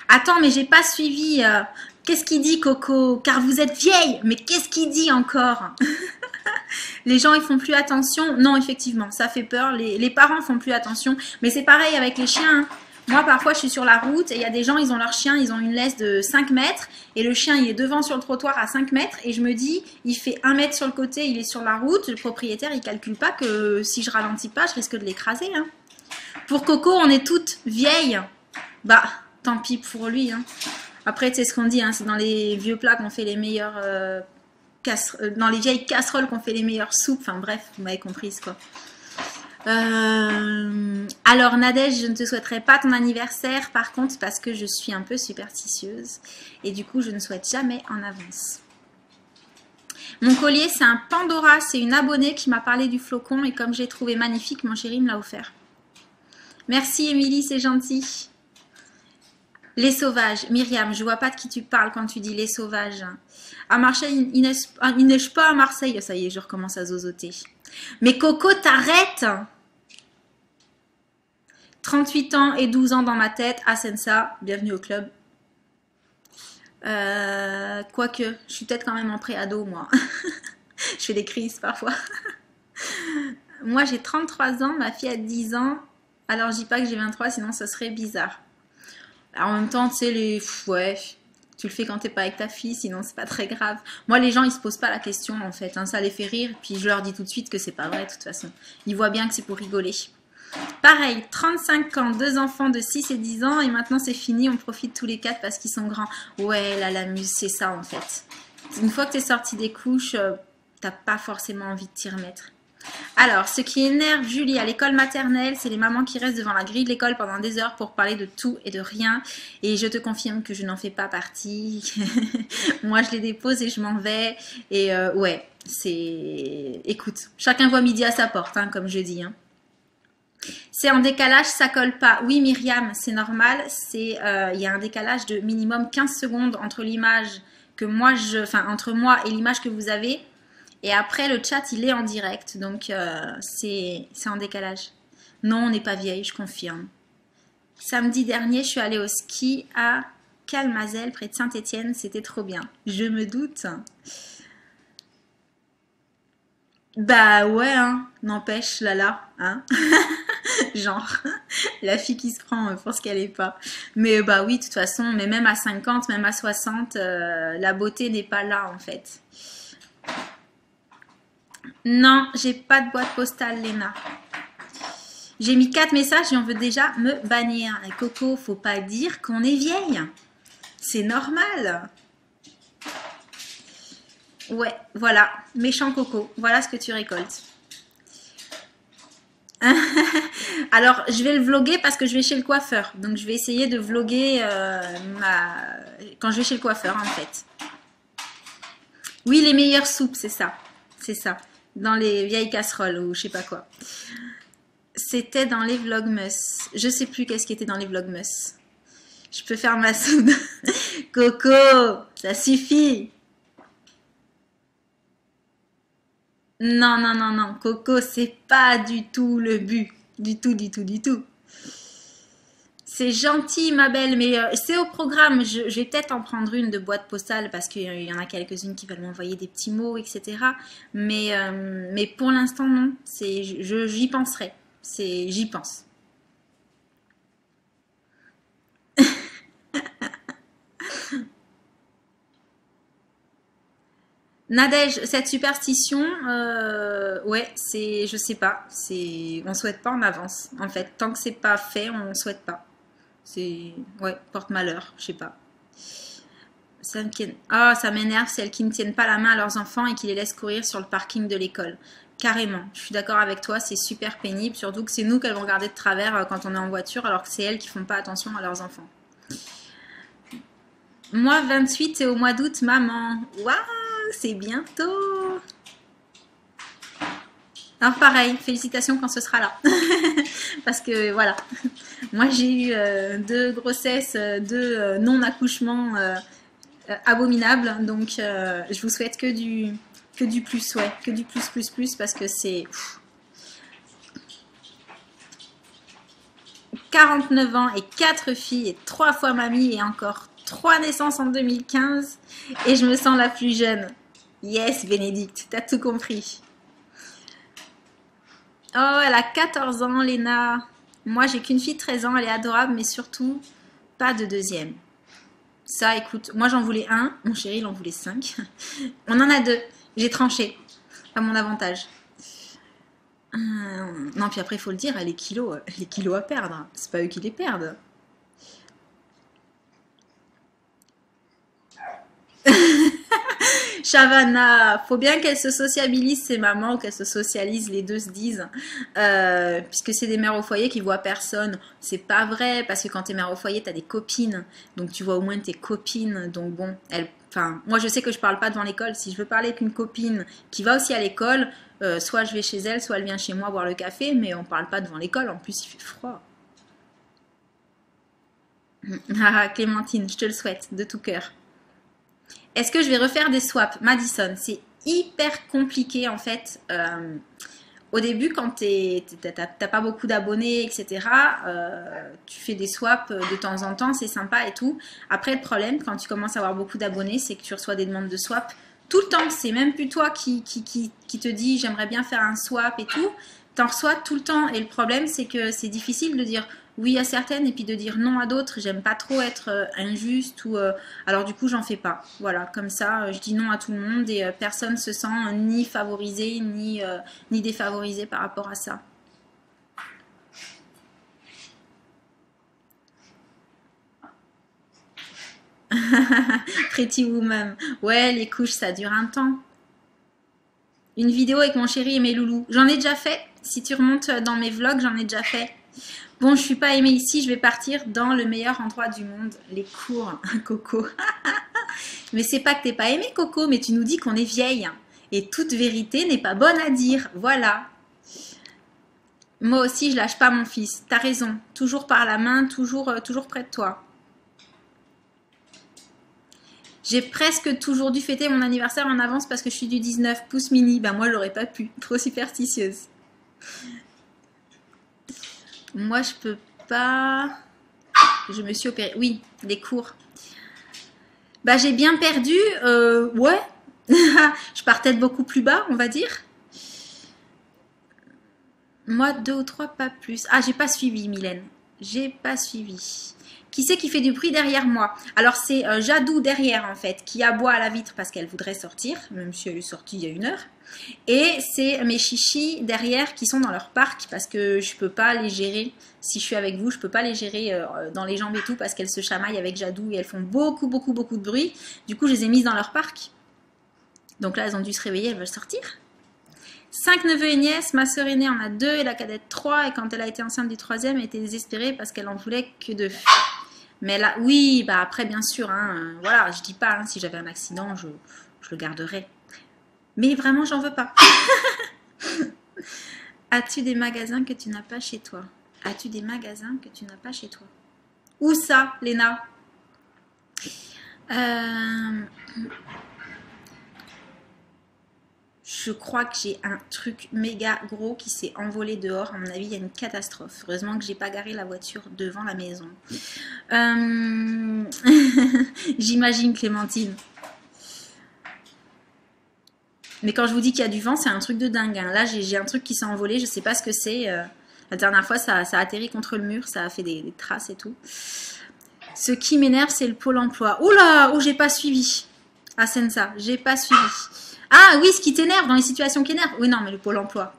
Attends, mais j'ai pas suivi. Qu'est-ce qu'il dit, Coco? Car vous êtes vieille. Mais qu'est-ce qu'il dit encore? Les gens, ils font plus attention. Non, effectivement, ça fait peur. Les parents font plus attention. Mais c'est pareil avec les chiens. Hein. Moi, parfois, je suis sur la route et il y a des gens, ils ont leur chien, ils ont une laisse de 5 mètres et le chien, il est devant sur le trottoir à 5 mètres et je me dis, il fait 1 mètre sur le côté, il est sur la route. Le propriétaire, il calcule pas que si je ralentis pas, je risque de l'écraser. Hein. Pour Coco, on est toutes vieilles. Bah, tant pis pour lui. Hein. Après, c'est ce qu'on dit, hein, c'est dans les vieux plats qu'on fait les meilleurs... dans les vieilles casseroles qu'on fait les meilleures soupes. Enfin bref, vous m'avez comprise quoi. Alors Nadège, je ne te souhaiterais pas ton anniversaire par contre parce que je suis un peu superstitieuse et du coup je ne souhaite jamais en avance. Mon collier c'est un Pandora, c'est une abonnée qui m'a parlé du flocon et comme j'ai trouvé magnifique, mon chéri me l'a offert. Merci Émilie, c'est gentil. Les sauvages, Myriam, je vois pas de qui tu parles quand tu dis les sauvages. À Marseille, il neige pas à Marseille. Ça y est, je recommence à zozoter. Mais Coco, t'arrêtes! 38 ans et 12 ans dans ma tête. Asensa, bienvenue au club. Quoique, je suis peut-être quand même en pré-ado, moi. Je fais des crises parfois. Moi, j'ai 33 ans, ma fille a 10 ans. Alors, je dis pas que j'ai 23, sinon ce serait bizarre. Alors, en même temps, tu sais, ouais, tu le fais quand t'es pas avec ta fille, sinon c'est pas très grave. Moi, les gens, ils se posent pas la question, en fait. Hein, ça les fait rire, puis je leur dis tout de suite que c'est pas vrai, de toute façon. Ils voient bien que c'est pour rigoler. Pareil, 35 ans, 2 enfants de 6 et 10 ans, et maintenant c'est fini, on profite tous les 4 parce qu'ils sont grands. Ouais, là, la muse, c'est ça, en fait. Une fois que t'es sorti des couches, t'as pas forcément envie de t'y remettre. Alors, ce qui énerve Julie à l'école maternelle, c'est les mamans qui restent devant la grille de l'école pendant des heures pour parler de tout et de rien. Et je te confirme que je n'en fais pas partie. Moi, je les dépose et je m'en vais. Et ouais, c'est... Écoute, chacun voit midi à sa porte, hein, comme je dis. Hein. C'est en décalage, ça colle pas. Oui, Myriam, c'est normal. Il y a un décalage de minimum 15 secondes entre l'image que moi, enfin, entre moi et l'image que vous avez. Et après, le chat, il est en direct. Donc, c'est en décalage. Non, on n'est pas vieille, je confirme. Samedi dernier, je suis allée au ski à Calmazel, près de Saint-Étienne. C'était trop bien. Je me doute. Bah ouais, hein. N'empêche, là, hein. Genre, la fille qui se prend pour ce qu'elle est pas. Mais bah oui, de toute façon, mais même à 50, même à 60, la beauté n'est pas là en fait. Non, j'ai pas de boîte postale, Léna. J'ai mis 4 messages et on veut déjà me bannir. Et Coco, faut pas dire qu'on est vieille. C'est normal. Ouais, voilà. Méchant Coco. Voilà ce que tu récoltes. Alors, je vais le vlogger parce que je vais chez le coiffeur. Donc, je vais essayer de vlogger quand je vais chez le coiffeur, en fait. Oui, les meilleures soupes, c'est ça. C'est ça. Dans les vieilles casseroles ou je sais pas quoi. C'était dans les Vlogmas. Je sais plus qu'est-ce qui était dans les Vlogmas. Je peux faire ma soupe. Coco, ça suffit. Non, non, non, non. Coco, c'est pas du tout le but. Du tout, du tout, du tout. C'est gentil, ma belle, mais c'est au programme. Je vais peut-être en prendre une de boîte postale parce qu'il y en a quelques-unes qui veulent m'envoyer des petits mots, etc. Mais pour l'instant, non. J'y penserai. J'y pense. Nadège, cette superstition, ouais, je sais pas, on souhaite pas en avance. En fait, tant que c'est pas fait, on souhaite pas. Ouais, porte malheur, je sais pas. Ça m'énerve celles qui ne tiennent pas la main à leurs enfants et qui les laissent courir sur le parking de l'école. Carrément, je suis d'accord avec toi, c'est super pénible, surtout que c'est nous qu'elles vont regarder de travers quand on est en voiture, alors que c'est elles qui font pas attention à leurs enfants. Moi, 28 et au mois d'août, maman. Waouh, c'est bientôt. Alors pareil, félicitations quand ce sera là. Parce que voilà, moi j'ai eu 2 grossesses, 2 non-accouchements abominables. Donc je vous souhaite que du plus, ouais, que du plus, parce que c'est... 49 ans et 4 filles et 3 fois mamie et encore 3 naissances en 2015 et je me sens la plus jeune. Yes, Bénédicte, t'as tout compris. Oh, elle a 14 ans, Léna. Moi, j'ai qu'une fille de 13 ans, elle est adorable, mais surtout, pas de deuxième. Ça, écoute, moi j'en voulais un, mon chéri il en voulait 5. On en a 2, j'ai tranché, à mon avantage. Non, puis après, il faut le dire, les kilos à perdre, c'est pas eux qui les perdent. Shavana, faut bien qu'elle se sociabilise ses mamans, qu'elle se socialise, les deux se disent, puisque c'est des mères au foyer qui voient personne. C'est pas vrai, parce que quand t'es mère au foyer, t'as des copines, donc tu vois au moins tes copines. Donc bon, enfin, moi je sais que je parle pas devant l'école. Si je veux parler avec une copine qui va aussi à l'école, soit je vais chez elle, soit elle vient chez moi boire le café, mais on parle pas devant l'école. En plus, il fait froid. Ah, Clémentine, je te le souhaite de tout cœur. Est-ce que je vais refaire des swaps? Madison, c'est hyper compliqué en fait. Au début, quand t'as pas beaucoup d'abonnés, etc., tu fais des swaps de temps en temps, c'est sympa et tout. Après, le problème, quand tu commences à avoir beaucoup d'abonnés, c'est que tu reçois des demandes de swap tout le temps. C'est même plus toi qui te dis j'aimerais bien faire un swap et tout. T'en reçois tout le temps. Et le problème, c'est que c'est difficile de dire oui à certaines et puis de dire non à d'autres. J'aime pas trop être injuste ou alors du coup j'en fais pas. Voilà, comme ça je dis non à tout le monde et personne se sent ni favorisé ni défavorisé par rapport à ça. Pretty Woman. Ouais, les couches ça dure un temps. Une vidéo avec mon chéri et mes loulous. J'en ai déjà fait. Si tu remontes dans mes vlogs, j'en ai déjà fait. Bon, je suis pas aimée ici, je vais partir dans le meilleur endroit du monde, les cours, Coco. Mais c'est pas que t'es pas aimée, Coco, mais tu nous dis qu'on est vieille. Et toute vérité n'est pas bonne à dire. Voilà. Moi aussi, je lâche pas mon fils. T'as raison. Toujours par la main, toujours près de toi. J'ai presque toujours dû fêter mon anniversaire en avance parce que je suis du 19 pouces mini. Ben moi, j'aurais pas pu. Trop superstitieuse. Moi, je peux pas... Je me suis opérée. Oui, les cours. Bah, j'ai bien perdu. Ouais. Je partais de beaucoup plus bas, on va dire. Moi, 2 ou 3, pas plus. Ah, j'ai pas suivi, Mylène. J'ai pas suivi. Qui c'est qui fait du bruit derrière moi? Alors, c'est Jadou derrière, en fait, qui aboie à la vitre parce qu'elle voudrait sortir, même si elle est sortie il y a 1 heure. Et c'est mes chichis derrière qui sont dans leur parc parce que je peux pas les gérer. Si je suis avec vous, je peux pas les gérer dans les jambes et tout parce qu'elles se chamaillent avec Jadou et elles font beaucoup de bruit. Du coup, je les ai mises dans leur parc. Donc là, elles ont dû se réveiller, elles veulent sortir. 5 neveux et nièces, ma sœur aînée en a 2 et la cadette 3. Et quand elle a été enceinte du 3e, elle était désespérée parce qu'elle en voulait que 2. Mais là, oui, bah après, bien sûr, hein, voilà, je dis pas, hein, si j'avais un accident, je le garderais. Mais vraiment, j'en veux pas. As-tu des magasins que tu n'as pas chez toi? As-tu des magasins que tu n'as pas chez toi? Où ça, Léna? Je crois que j'ai un truc méga gros qui s'est envolé dehors. À mon avis, il y a une catastrophe. Heureusement que j'ai pas garé la voiture devant la maison. J'imagine, Clémentine. Mais quand je vous dis qu'il y a du vent, c'est un truc de dingue. Hein. Là, j'ai un truc qui s'est envolé. Je sais pas ce que c'est. La dernière fois, ça a atterri contre le mur. Ça a fait des traces et tout. Ce qui m'énerve, c'est le pôle emploi. Oula, j'ai pas suivi. Ah, Sensa, j'ai pas suivi. Ah oui, ce qui t'énerve dans les situations qui énervent. Oui, non, mais le pôle emploi,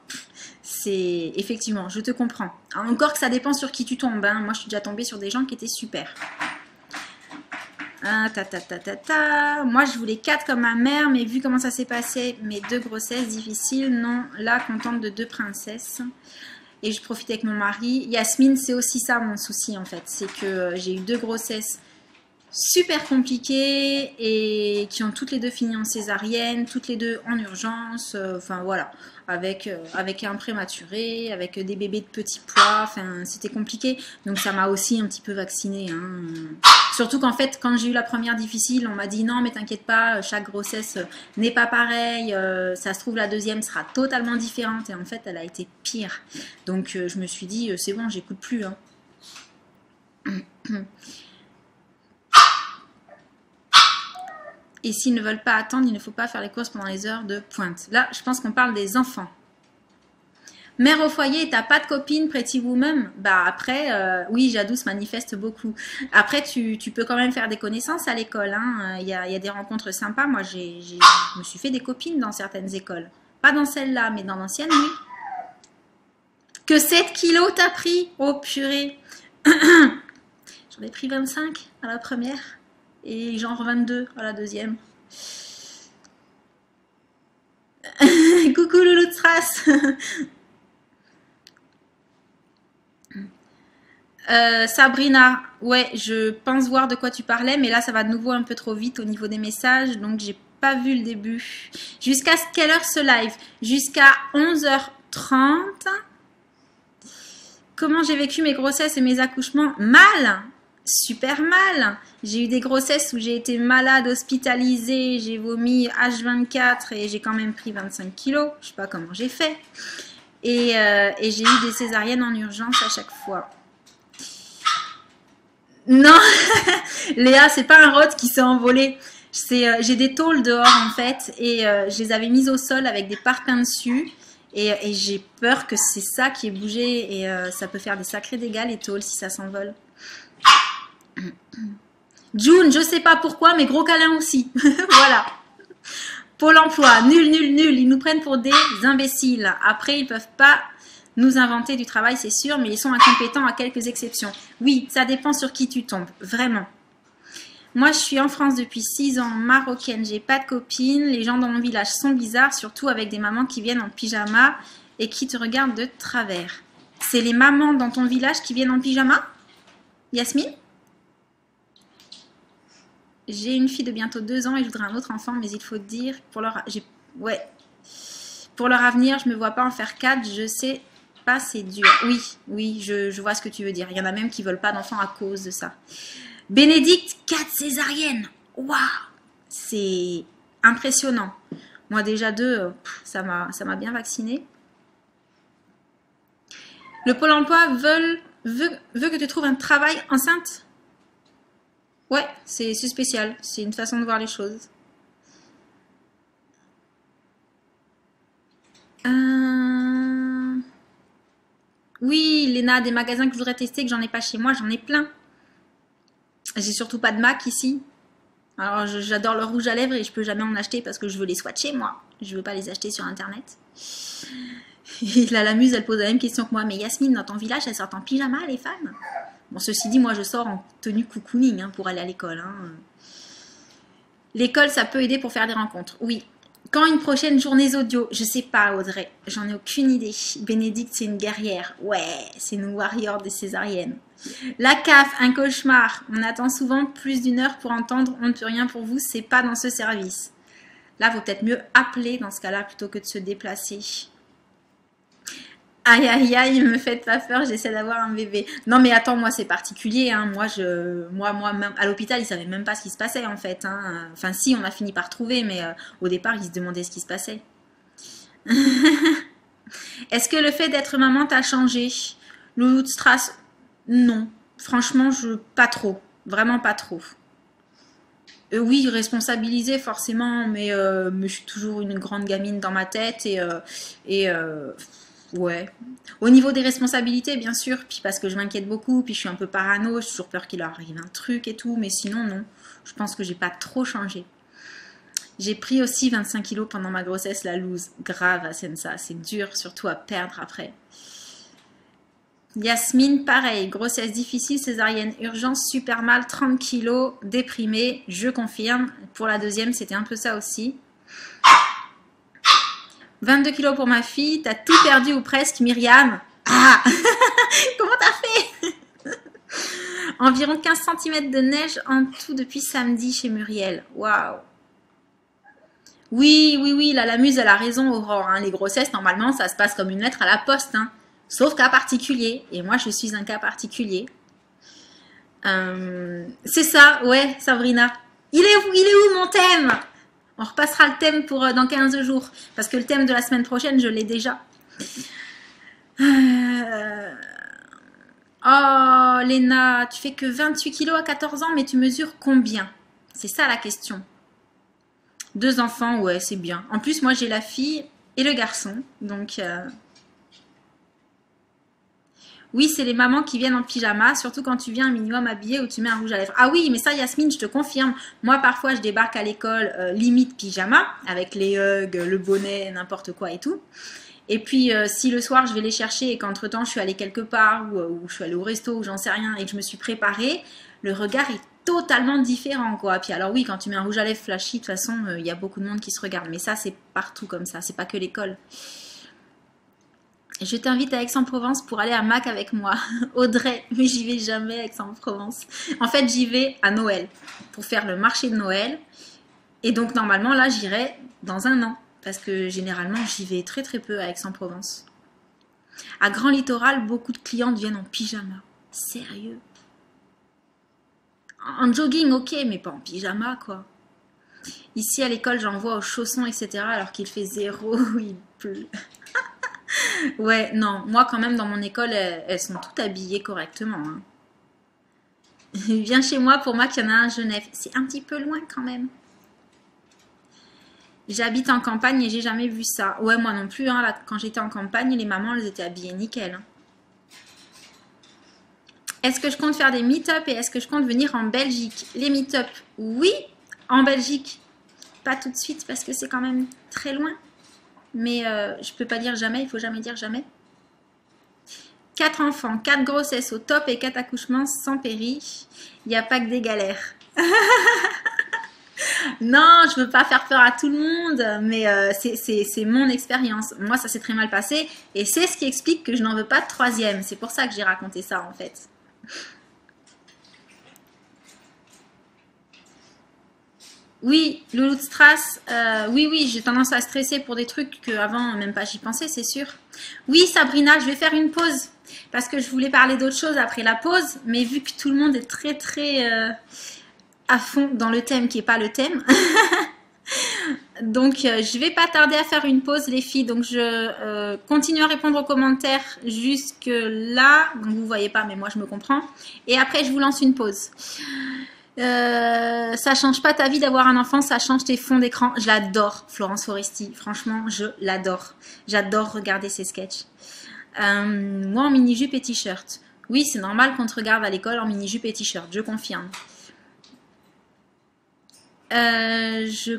c'est effectivement, je te comprends. Encore que ça dépend sur qui tu tombes. Hein. Moi, je suis déjà tombée sur des gens qui étaient super. Ah, Moi, je voulais 4 comme ma mère, mais vu comment ça s'est passé, mes 2 grossesses difficiles, non, là, contente de 2 princesses. Et je profite avec mon mari. Yasmine, c'est aussi ça mon souci, en fait. C'est que j'ai eu 2 grossesses super compliquées et qui ont toutes les 2 fini en césarienne, toutes les 2 en urgence, enfin voilà, avec un prématuré, avec des bébés de petit poids, enfin c'était compliqué, donc ça m'a aussi un petit peu vaccinée, hein. Surtout qu'en fait quand j'ai eu la première difficile, on m'a dit non mais t'inquiète pas, chaque grossesse n'est pas pareille, ça se trouve la deuxième sera totalement différente et en fait elle a été pire, donc je me suis dit c'est bon, j'écoute plus, hein. Et s'ils ne veulent pas attendre, il ne faut pas faire les courses pendant les heures de pointe. Là, je pense qu'on parle des enfants. Mère au foyer, t'as pas de copine, Pretty Woman? Bah après, oui, Jadou se manifeste beaucoup. Après, tu peux quand même faire des connaissances à l'école. Hein. Il y a des rencontres sympas. Moi, je me suis fait des copines dans certaines écoles. Pas dans celle-là, mais dans l'ancienne, oui. Que 7 kilos t'as pris? Oh purée. J'en ai pris 25 à la première. Et genre 22 à la deuxième. Coucou Loulou de Strass. Sabrina, ouais, je pense voir de quoi tu parlais, mais là ça va de nouveau un peu trop vite au niveau des messages, donc j'ai pas vu le début. Jusqu'à quelle heure ce live? Jusqu'à 11h30. Comment j'ai vécu mes grossesses et mes accouchements? Mal! Super mal. J'ai eu des grossesses où j'ai été malade, hospitalisée, j'ai vomi H24 et j'ai quand même pris 25 kilos. Je sais pas comment j'ai fait. Et j'ai eu des césariennes en urgence à chaque fois. Non, Léa, c'est pas un rot qui s'est envolé. J'ai des tôles dehors en fait et je les avais mises au sol avec des parpaings dessus. Et j'ai peur que c'est ça qui ait bougé et ça peut faire des sacrés dégâts les tôles si ça s'envole. June, je sais pas pourquoi, mais gros câlin aussi. Voilà. Pôle emploi, nul, nul, nul. Ils nous prennent pour des imbéciles. Après, ils peuvent pas nous inventer du travail, c'est sûr, mais ils sont incompétents à quelques exceptions. Oui, ça dépend sur qui tu tombes, vraiment. Moi, je suis en France depuis 6 ans, marocaine, j'ai pas de copine. Les gens dans mon village sont bizarres, surtout avec des mamans qui viennent en pyjama et qui te regardent de travers. C'est les mamans dans ton village qui viennent en pyjama? Yasmine? J'ai une fille de bientôt 2 ans et je voudrais un autre enfant, mais il faut dire, pour leur avenir, je me vois pas en faire 4, je sais pas, c'est dur. Oui, je vois ce que tu veux dire. Il y en a même qui veulent pas d'enfants à cause de ça. Bénédicte, 4 césariennes. Waouh! C'est impressionnant. Moi déjà 2, ça m'a bien vacciné. Le Pôle emploi veut que tu trouves un travail enceinte. Ouais, c'est spécial. C'est une façon de voir les choses. Oui, Léna, des magasins que je voudrais tester, que j'en ai pas chez moi, j'en ai plein. J'ai surtout pas de Mac ici. Alors j'adore le rouge à lèvres et je peux jamais en acheter parce que je veux les swatcher moi. Je veux pas les acheter sur internet. Et là, la muse, elle pose la même question que moi. Mais Yasmine, dans ton village, elles sortent en pyjama, les femmes? Bon, ceci dit, moi, je sors en tenue cocooning hein, pour aller à l'école. Hein. L'école, ça peut aider pour faire des rencontres. Oui. Quand une prochaine journée audio? Je sais pas, Audrey. J'en ai aucune idée. Bénédicte, c'est une guerrière. Ouais, c'est une warrior des césariennes. La CAF, un cauchemar. On attend souvent plus d'1 heure pour entendre. On ne peut rien pour vous, c'est pas dans ce service. Là, vaut peut-être mieux appeler dans ce cas-là plutôt que de se déplacer. Aïe, aïe, aïe, me faites pas peur, j'essaie d'avoir un bébé. Non, mais attends, moi, c'est particulier. Hein. Moi, même, à l'hôpital, ils savaient même pas ce qui se passait, en fait. Hein. Enfin, si, on a fini par trouver, mais au départ, ils se demandaient ce qui se passait. Est-ce que le fait d'être maman t'a changé? Louloute Strass, non. Franchement, pas trop. Vraiment pas trop. Oui, responsabilisée, forcément, mais je suis toujours une grande gamine dans ma tête ouais. Au niveau des responsabilités, bien sûr, puis parce que je m'inquiète beaucoup, puis je suis un peu parano, j'ai toujours peur qu'il leur arrive un truc et tout, mais sinon, non. Je pense que j'ai pas trop changé. J'ai pris aussi 25 kilos pendant ma grossesse, la loose. Grave, Asensa, c'est dur, surtout à perdre après. Yasmine, pareil, grossesse difficile, césarienne, urgence, super mal, 30 kilos, déprimée, je confirme. Pour la deuxième, c'était un peu ça aussi. 22 kilos pour ma fille, t'as tout perdu ou presque, Myriam. Ah comment t'as fait? Environ 15 cm de neige en tout depuis samedi chez Muriel. Waouh. Oui, là, la muse, elle a raison, Aurore. Hein. Les grossesses, normalement, ça se passe comme une lettre à la poste. Hein. Sauf cas particulier. Et moi, je suis un cas particulier. C'est ça, ouais, Sabrina. Il est où mon thème? On repassera le thème pour dans 15 jours. Parce que le thème de la semaine prochaine, je l'ai déjà. Oh, Léna, tu fais que 28 kilos à 14 ans, mais tu mesures combien? C'est ça la question. 2 enfants, ouais, c'est bien. En plus, moi, j'ai la fille et le garçon. Donc, oui, c'est les mamans qui viennent en pyjama, surtout quand tu viens un minimum habillé ou tu mets un rouge à lèvres. Ah oui, mais ça, Yasmine, je te confirme. Moi, parfois, je débarque à l'école limite pyjama, avec les hugs, le bonnet, n'importe quoi et tout. Et puis, si le soir, je vais les chercher et qu'entre-temps, je suis allée quelque part ou je suis allée au resto ou j'en sais rien et que je me suis préparée, le regard est totalement différent, quoi. Puis alors oui, quand tu mets un rouge à lèvres flashy, de toute façon, il y a beaucoup de monde qui se regarde. Mais ça, c'est partout comme ça, c'est pas que l'école. Je t'invite à Aix-en-Provence pour aller à Mac avec moi. Audrey, mais j'y vais jamais à Aix-en-Provence. En fait, j'y vais à Noël pour faire le marché de Noël. Et donc, normalement, là, j'irai dans 1 an. Parce que généralement, j'y vais très très peu à Aix-en-Provence. À Grand Littoral, beaucoup de clientes viennent en pyjama. Sérieux? En jogging, ok, mais pas en pyjama, quoi. Ici, à l'école, j'envoie aux chaussons, etc. alors qu'il fait 0, il pleut. Ouais, non, moi quand même dans mon école, elles sont toutes habillées correctement. Hein. Viens chez moi, pour moi qu'il y en a un à Genève. C'est un petit peu loin quand même. J'habite en campagne et j'ai jamais vu ça. Ouais, moi non plus. Hein, là, quand j'étais en campagne, les mamans, elles étaient habillées nickel. Hein. Est-ce que je compte faire des meet-up et est-ce que je compte venir en Belgique? Les meet-up, oui, en Belgique. Pas tout de suite parce que c'est quand même très loin. Mais je peux pas dire jamais, il faut jamais dire jamais. 4 enfants, 4 grossesses au top et 4 accouchements sans péri. Il n'y a pas que des galères. Non, je veux pas faire peur à tout le monde, mais c'est mon expérience. Moi, ça s'est très mal passé et c'est ce qui explique que je n'en veux pas de 3e. C'est pour ça que j'ai raconté ça en fait. Oui, Louloute Strass, oui, j'ai tendance à stresser pour des trucs qu'avant, même pas j'y pensais, c'est sûr. Oui, Sabrina, je vais faire une pause parce que je voulais parler d'autre chose après la pause, mais vu que tout le monde est très à fond dans le thème qui n'est pas le thème. Donc, je vais pas tarder à faire une pause, les filles. Donc, je continue à répondre aux commentaires jusque là. Donc, vous voyez pas, mais moi, je me comprends. Et après, je vous lance une pause. Ça change pas ta vie d'avoir un enfant, ça change tes fonds d'écran. Je l'adore, Florence Foresti. Franchement, je l'adore. J'adore regarder ses sketchs. Moi, en mini-jupe et t-shirt. Oui, c'est normal qu'on te regarde à l'école en mini-jupe et t-shirt. Je confirme. Je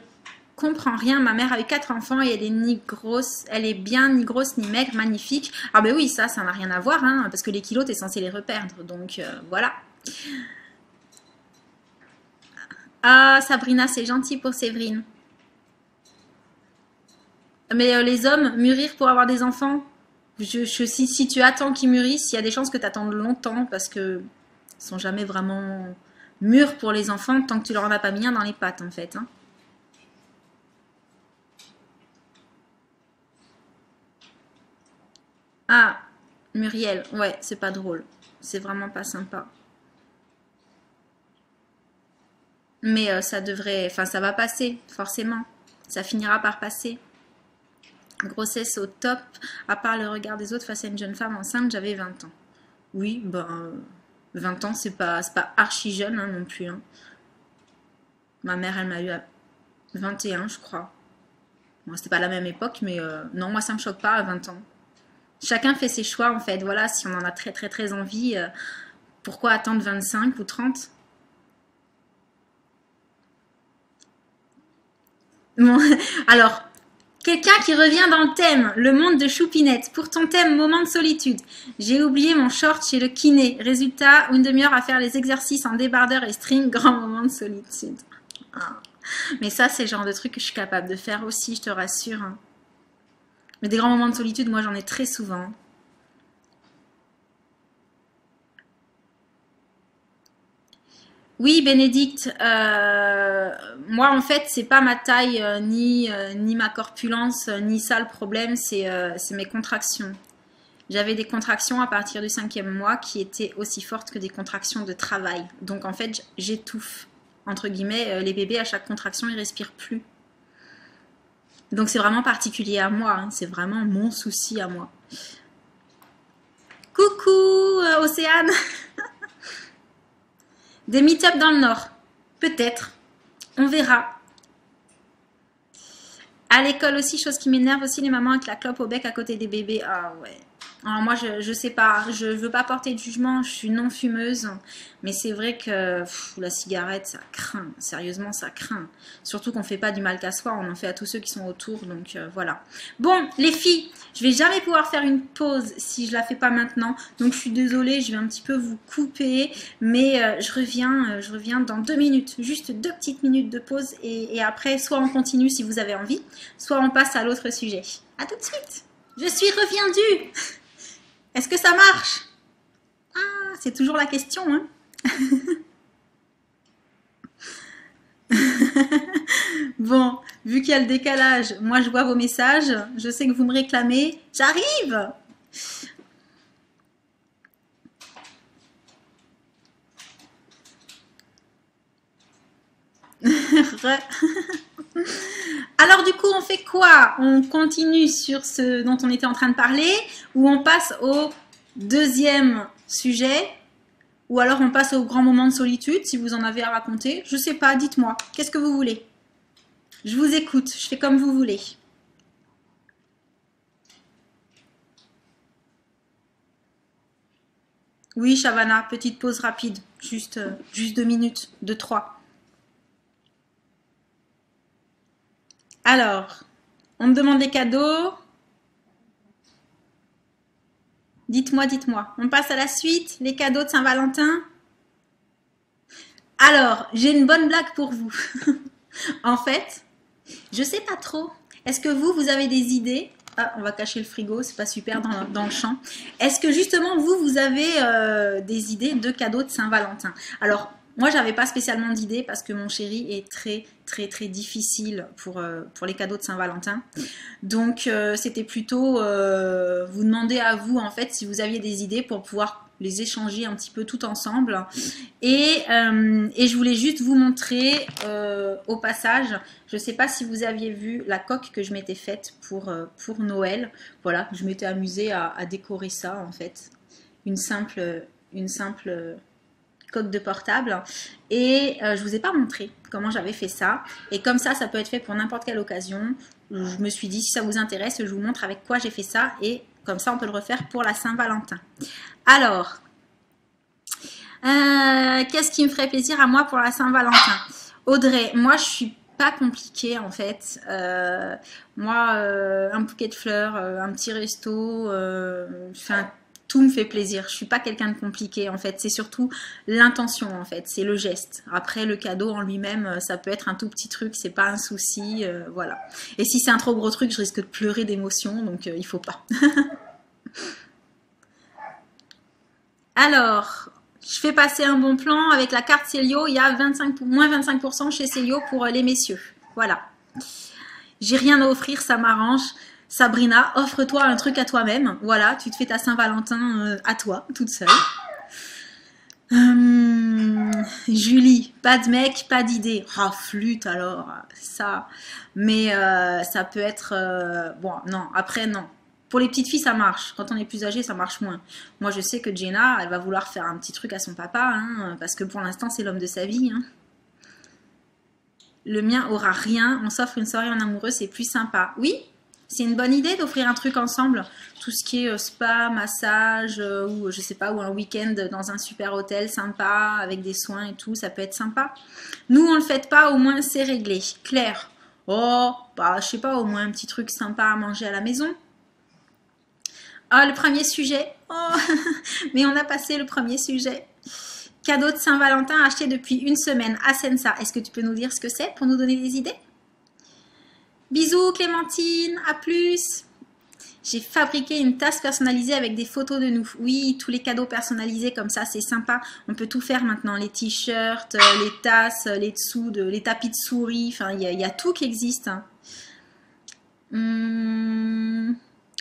comprends rien. Ma mère a eu 4 enfants et elle est ni grosse, elle est bien ni grosse ni maigre, magnifique. Ah ben oui, ça n'a rien à voir, hein, parce que les kilos, t'es censé les reperdre. Donc voilà. Ah, Sabrina, c'est gentil pour Séverine. Mais les hommes, mûrir pour avoir des enfants, si tu attends qu'ils mûrissent, il y a des chances que tu attendes longtemps parce que ils sont jamais vraiment mûrs pour les enfants tant que tu leur en as pas mis un dans les pattes en fait. Hein. Ah, Muriel, ouais, c'est pas drôle. C'est vraiment pas sympa. Mais ça devrait, enfin ça va passer, forcément. Ça finira par passer. Grossesse au top, à part le regard des autres face à une jeune femme enceinte, j'avais 20 ans. Oui, ben 20 ans, c'est pas archi jeune hein, non plus. Hein. Ma mère, elle m'a eu à 21, je crois. Bon, c'était pas la même époque, mais non, moi ça me choque pas à 20 ans. Chacun fait ses choix en fait. Voilà, si on en a très très très envie, pourquoi attendre 25 ou 30? Bon, alors, quelqu'un qui revient dans le thème, le monde de Choupinette. Pour ton thème, moment de solitude. J'ai oublié mon short chez le kiné. Résultat, une demi-heure à faire les exercices en débardeur et string. Grand moment de solitude. Ah. Mais ça, c'est le genre de truc que je suis capable de faire aussi, je te rassure. Hein. Mais des grands moments de solitude, moi, j'en ai très souvent. Oui, Bénédicte, moi en fait, c'est pas ma taille ni ma corpulence, ni ça le problème, c'est mes contractions. J'avais des contractions à partir du 5e mois qui étaient aussi fortes que des contractions de travail. Donc en fait, j'étouffe. Entre guillemets, les bébés à chaque contraction, ils respirent plus. Donc c'est vraiment particulier à moi, hein, c'est vraiment mon souci à moi. Coucou Océane. Des meet-up dans le Nord. Peut-être. On verra. À l'école aussi, chose qui m'énerve aussi, les mamans avec la clope au bec à côté des bébés. Ah ouais. Alors moi, je sais pas. Je veux pas porter de jugement. Je suis non fumeuse. Mais c'est vrai que la cigarette, ça craint. Sérieusement, ça craint. Surtout qu'on fait pas du mal qu'à soi. On en fait à tous ceux qui sont autour. Donc voilà. Bon, les filles, je vais jamais pouvoir faire une pause si je la fais pas maintenant. Donc je suis désolée, je vais un petit peu vous couper. Mais je reviens dans 2 minutes. Juste 2 petites minutes de pause. Et après, soit on continue si vous avez envie, soit on passe à l'autre sujet. À tout de suite. Je suis reviendue. Est-ce que ça marche? Ah, c'est toujours la question, hein. Bon, vu qu'il y a le décalage, moi je vois vos messages, je sais que vous me réclamez. J'arrive. Alors du coup, on fait quoi? On continue sur ce dont on était en train de parler ou on passe au deuxième sujet ou alors on passe au grand moment de solitude si vous en avez à raconter? Je sais pas, dites-moi. Qu'est-ce que vous voulez? Je vous écoute, je fais comme vous voulez. Oui, Shavana, petite pause rapide, juste 2 minutes, de 3. Alors, on me demande des cadeaux. Dites-moi, dites-moi. On passe à la suite, les cadeaux de Saint-Valentin. Alors, j'ai une bonne blague pour vous. En fait, je sais pas trop. Est-ce que vous avez des idées? Ah, on va cacher le frigo, c'est pas super dans le champ. Est-ce que justement, vous avez des idées de cadeaux de Saint-Valentin? Alors, moi, j'avais pas spécialement d'idées parce que mon chéri est très, très, très difficile pour les cadeaux de Saint-Valentin. Donc, c'était plutôt vous demander à vous, en fait, si vous aviez des idées pour pouvoir les échanger un petit peu tout ensemble. Et je voulais juste vous montrer au passage, je ne sais pas si vous aviez vu la coque que je m'étais faite pour Noël. Voilà, je m'étais amusée à décorer ça en fait. Une simple coque de portable. Et je vous ai pas montré comment j'avais fait ça. Et comme ça peut être fait pour n'importe quelle occasion. Je me suis dit, si ça vous intéresse, je vous montre avec quoi j'ai fait ça. Et comme ça, on peut le refaire pour la Saint-Valentin. Alors, qu'est-ce qui me ferait plaisir à moi pour la Saint-Valentin? Audrey, moi, je suis pas compliquée en fait. Moi, un bouquet de fleurs, un petit resto, enfin, tout me fait plaisir. Je suis pas quelqu'un de compliqué en fait. C'est surtout l'intention en fait. C'est le geste. Après, le cadeau en lui-même, ça peut être un tout petit truc. C'est pas un souci. Voilà. Et si c'est un trop gros truc, je risque de pleurer d'émotion. Donc, il faut pas. Alors, je fais passer un bon plan avec la carte Célio. Il y a moins 25% chez Célio pour les messieurs. Voilà. J'ai rien à offrir, ça m'arrange. Sabrina, offre-toi un truc à toi-même. Voilà, tu te fais ta Saint-Valentin à toi, toute seule. Julie, pas de mec, pas d'idée. Ah, flûte alors, ça. Mais ça peut être... bon, non, après, non. Pour les petites filles, ça marche. Quand on est plus âgé, ça marche moins. Moi, je sais que Jenna, elle va vouloir faire un petit truc à son papa, hein, parce que pour l'instant, c'est l'homme de sa vie. Hein. Le mien aura rien. On s'offre une soirée en amoureux, c'est plus sympa. Oui, c'est une bonne idée d'offrir un truc ensemble. Tout ce qui est spa, massage, ou je sais pas, ou un week-end dans un super hôtel sympa, avec des soins et tout, ça peut être sympa. Nous, on le fait pas, au moins c'est réglé. Claire, oh, bah, je sais pas, au moins un petit truc sympa à manger à la maison. Ah, le premier sujet. Oh, mais on a passé le premier sujet. Cadeau de Saint-Valentin acheté depuis une semaine à Sensa. Est-ce que tu peux nous dire ce que c'est pour nous donner des idées? Bisous Clémentine, à plus. J'ai fabriqué une tasse personnalisée avec des photos de nous. Oui, tous les cadeaux personnalisés comme ça, c'est sympa. On peut tout faire maintenant. Les t-shirts, les tasses, les tapis de souris. Enfin, il y a tout qui existe. Hein.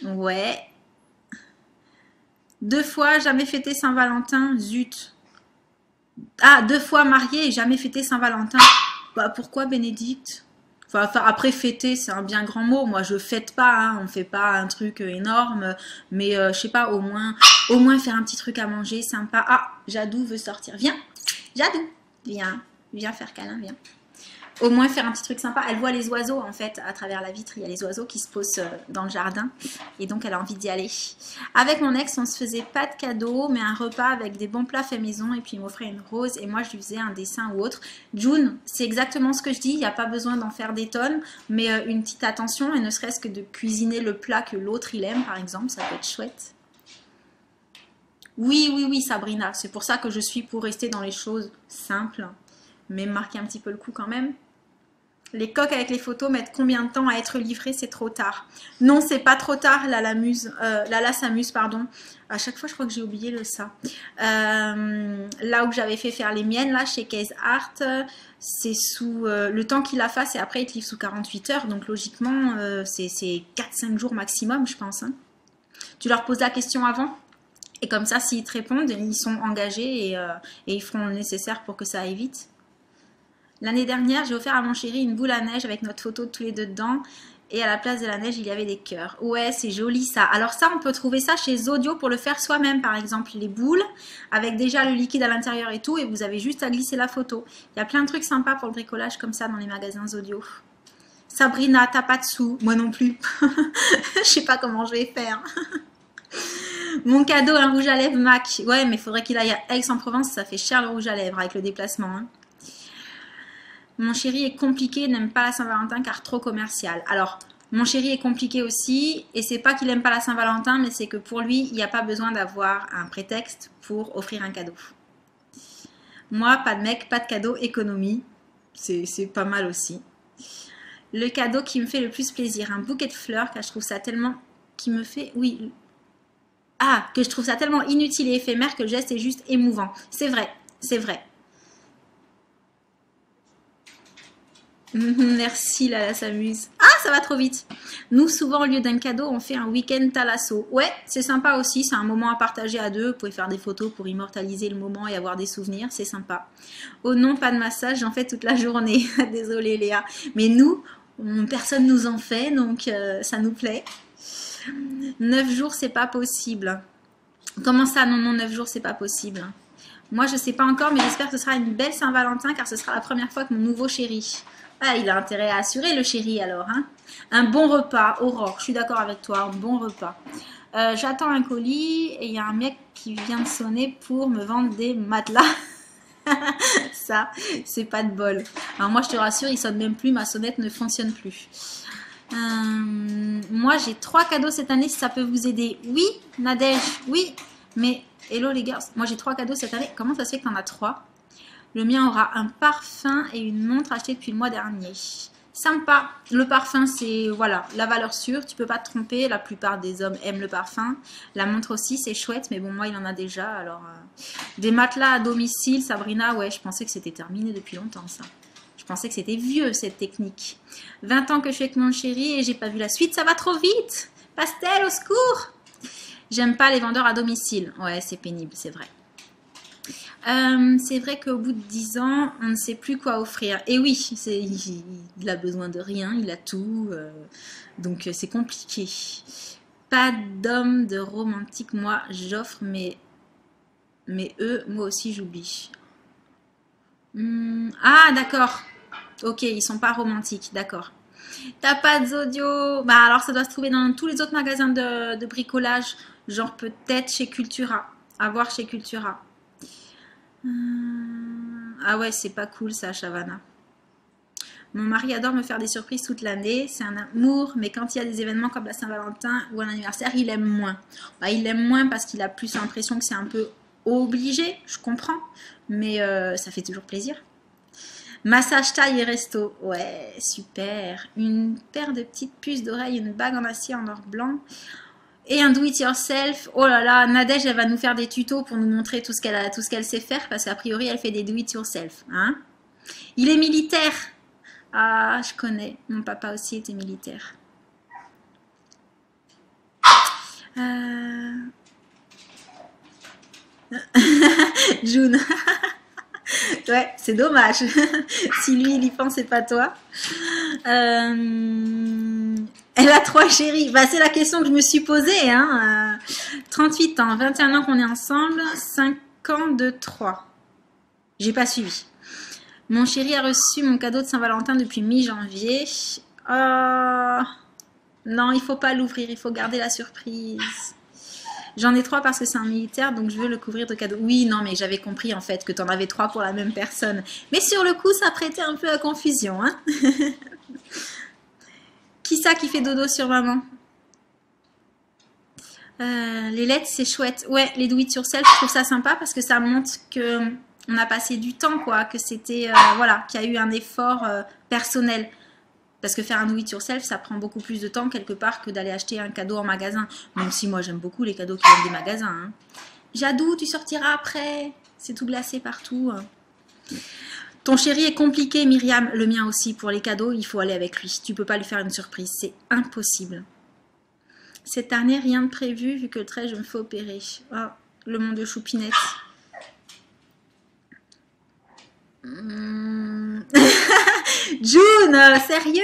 Ouais. 2 fois, jamais fêté Saint-Valentin. Zut. Ah, 2 fois mariée et jamais fêté Saint-Valentin. Bah, pourquoi Bénédicte? Enfin, après, fêter, c'est un bien grand mot. Moi, je fête pas, hein. On fait pas un truc énorme. Mais, je sais pas, au moins faire un petit truc à manger, sympa. Ah, Jadou veut sortir. Viens, Jadou, viens faire câlin, viens. Au moins faire un petit truc sympa. Elle voit les oiseaux, en fait, à travers la vitre. Il y a les oiseaux qui se posent dans le jardin. Et donc, elle a envie d'y aller. Avec mon ex, on se faisait pas de cadeaux, mais un repas avec des bons plats faits maison. Et puis, il m'offrait une rose. Et moi, je lui faisais un dessin ou autre. June, c'est exactement ce que je dis. Il n'y a pas besoin d'en faire des tonnes. Mais une petite attention. Et ne serait-ce que de cuisiner le plat que l'autre, il aime, par exemple. Ça peut être chouette. Oui, Sabrina. C'est pour ça que je suis pour rester dans les choses simples. Mais marquer un petit peu le coup quand même. Les coques avec les photos mettent combien de temps à être livrées? C'est trop tard. Non, c'est pas trop tard, Lala s'amuse, pardon. À chaque fois, je crois que j'ai oublié le ça. Là où j'avais fait faire les miennes, là, chez Case Art, c'est sous le temps qu'il la fasse et après, il te livre sous 48 heures. Donc, logiquement, c'est 4-5 jours maximum, je pense. Hein. Tu leur poses la question avant et comme ça, s'ils te répondent, ils sont engagés et ils feront le nécessaire pour que ça aille vite. L'année dernière, j'ai offert à mon chéri une boule à neige avec notre photo de tous les deux dedans. Et à la place de la neige, il y avait des cœurs. Ouais, c'est joli ça. Alors ça, on peut trouver ça chez Zodio pour le faire soi-même. Par exemple, les boules avec déjà le liquide à l'intérieur et tout. Et vous avez juste à glisser la photo. Il y a plein de trucs sympas pour le bricolage comme ça dans les magasins Zodio. Sabrina, t'as pas de sous? Moi non plus. Je sais pas comment je vais faire. Mon cadeau, un rouge à lèvres MAC. Ouais, mais il faudrait qu'il aille à Aix-en-Provence. Ça fait cher le rouge à lèvres avec le déplacement. Hein. Mon chéri est compliqué, n'aime pas la Saint-Valentin car trop commercial. Alors, mon chéri est compliqué aussi et c'est pas qu'il n'aime pas la Saint-Valentin, mais c'est que pour lui, il n'y a pas besoin d'avoir un prétexte pour offrir un cadeau. Moi, pas de mec, pas de cadeau, économie. C'est pas mal aussi. Le cadeau qui me fait le plus plaisir, un bouquet de fleurs, car je trouve ça tellement... qui me fait... Oui. Ah, que je trouve ça tellement inutile et éphémère que le geste est juste émouvant. C'est vrai, c'est vrai. Merci, Lala s'amuse. Ah, ça va trop vite. Nous, souvent, au lieu d'un cadeau, on fait un week-end thalasso. Ouais, c'est sympa aussi. C'est un moment à partager à deux. Vous pouvez faire des photos pour immortaliser le moment et avoir des souvenirs. C'est sympa. Oh non, pas de massage. J'en fais toute la journée. Désolée, Léa. Mais nous, personne nous en fait. Donc, ça nous plaît. 9 jours, c'est pas possible. Comment ça? Non, non, 9 jours, c'est pas possible. Moi, je sais pas encore, mais j'espère que ce sera une belle Saint-Valentin, car ce sera la première fois que mon nouveau chéri. Ah, il a intérêt à assurer le chéri, alors. Hein. Un bon repas, Aurore, je suis d'accord avec toi, un bon repas. J'attends un colis et il y a un mec qui vient de sonner pour me vendre des matelas. Ça, c'est pas de bol. Alors moi, je te rassure, il sonne même plus, ma sonnette ne fonctionne plus. Moi, j'ai 3 cadeaux cette année, si ça peut vous aider. Oui, Nadège, oui. Mais, hello les gars, moi j'ai 3 cadeaux cette année. Comment ça se fait que t'en as 3? Le mien aura un parfum et une montre achetée depuis le mois dernier. Sympa. Le parfum, c'est, voilà, la valeur sûre. Tu peux pas te tromper. La plupart des hommes aiment le parfum. La montre aussi, c'est chouette. Mais bon, moi, il en a déjà. Alors, des matelas à domicile, Sabrina, ouais, je pensais que c'était terminé depuis longtemps, ça. Je pensais que c'était vieux, cette technique. 20 ans que je suis avec mon chéri et j'ai pas vu la suite. Ça va trop vite. Pastel, au secours. J'aime pas les vendeurs à domicile. Ouais, c'est pénible, c'est vrai. C'est vrai qu'au bout de 10 ans, on ne sait plus quoi offrir. Et oui, il a besoin de rien, il a tout. Donc, c'est compliqué. Pas d'homme de romantique, moi, j'offre, mais eux, moi aussi, j'oublie. Ah, d'accord. Ok, ils sont pas romantiques, d'accord. T'as pas de Zodio? Bah alors ça doit se trouver dans tous les autres magasins de bricolage, genre peut-être chez Cultura. À voir chez Cultura. Ah ouais, c'est pas cool ça, Shavana. Mon mari adore me faire des surprises toute l'année, c'est un amour, mais quand il y a des événements comme la Saint-Valentin ou un anniversaire, il aime moins. Bah, il aime moins parce qu'il a plus l'impression que c'est un peu obligé, je comprends, mais ça fait toujours plaisir. Massage taille et resto, ouais, super. Une paire de petites puces d'oreilles, une bague en acier en or blanc et un do-it-yourself. Oh là là, Nadège, elle va nous faire des tutos pour nous montrer tout ce qu'elle sait faire parce qu'a priori, elle fait des do-it-yourself. Hein? Il est militaire. Ah, je connais. Mon papa aussi était militaire. June. Ouais, c'est dommage. Si lui, il y pense, c'est pas toi. Elle a 3 chéris. Bah, c'est la question que je me suis posée. Hein. 38 ans, 21 ans qu'on est ensemble, 5 ans de 3. J'ai pas suivi. Mon chéri a reçu mon cadeau de Saint-Valentin depuis mi-janvier. Non, il faut pas l'ouvrir, il faut garder la surprise. J'en ai 3 parce que c'est un militaire, donc je veux le couvrir de cadeaux. Oui, non, mais j'avais compris en fait que tu en avais 3 pour la même personne. Mais sur le coup, ça prêtait un peu à confusion. Hein. Qui ça qui fait dodo sur maman? Les lettres, c'est chouette. Ouais, les do it yourself, je trouve ça sympa parce que ça montre que on a passé du temps, quoi, que c'était, voilà, qu'il y a eu un effort personnel. Parce que faire un do it yourself, ça prend beaucoup plus de temps quelque part que d'aller acheter un cadeau en magasin. Même si moi, j'aime beaucoup les cadeaux qui viennent des magasins. Hein. Jadou, tu sortiras après. C'est tout glacé partout. Ton chéri est compliqué, Myriam. Le mien aussi. Pour les cadeaux, il faut aller avec lui. Tu peux pas lui faire une surprise. C'est impossible. Cette année, rien de prévu vu que le 13, je me fais opérer. Oh, le monde de choupinette. June, sérieux?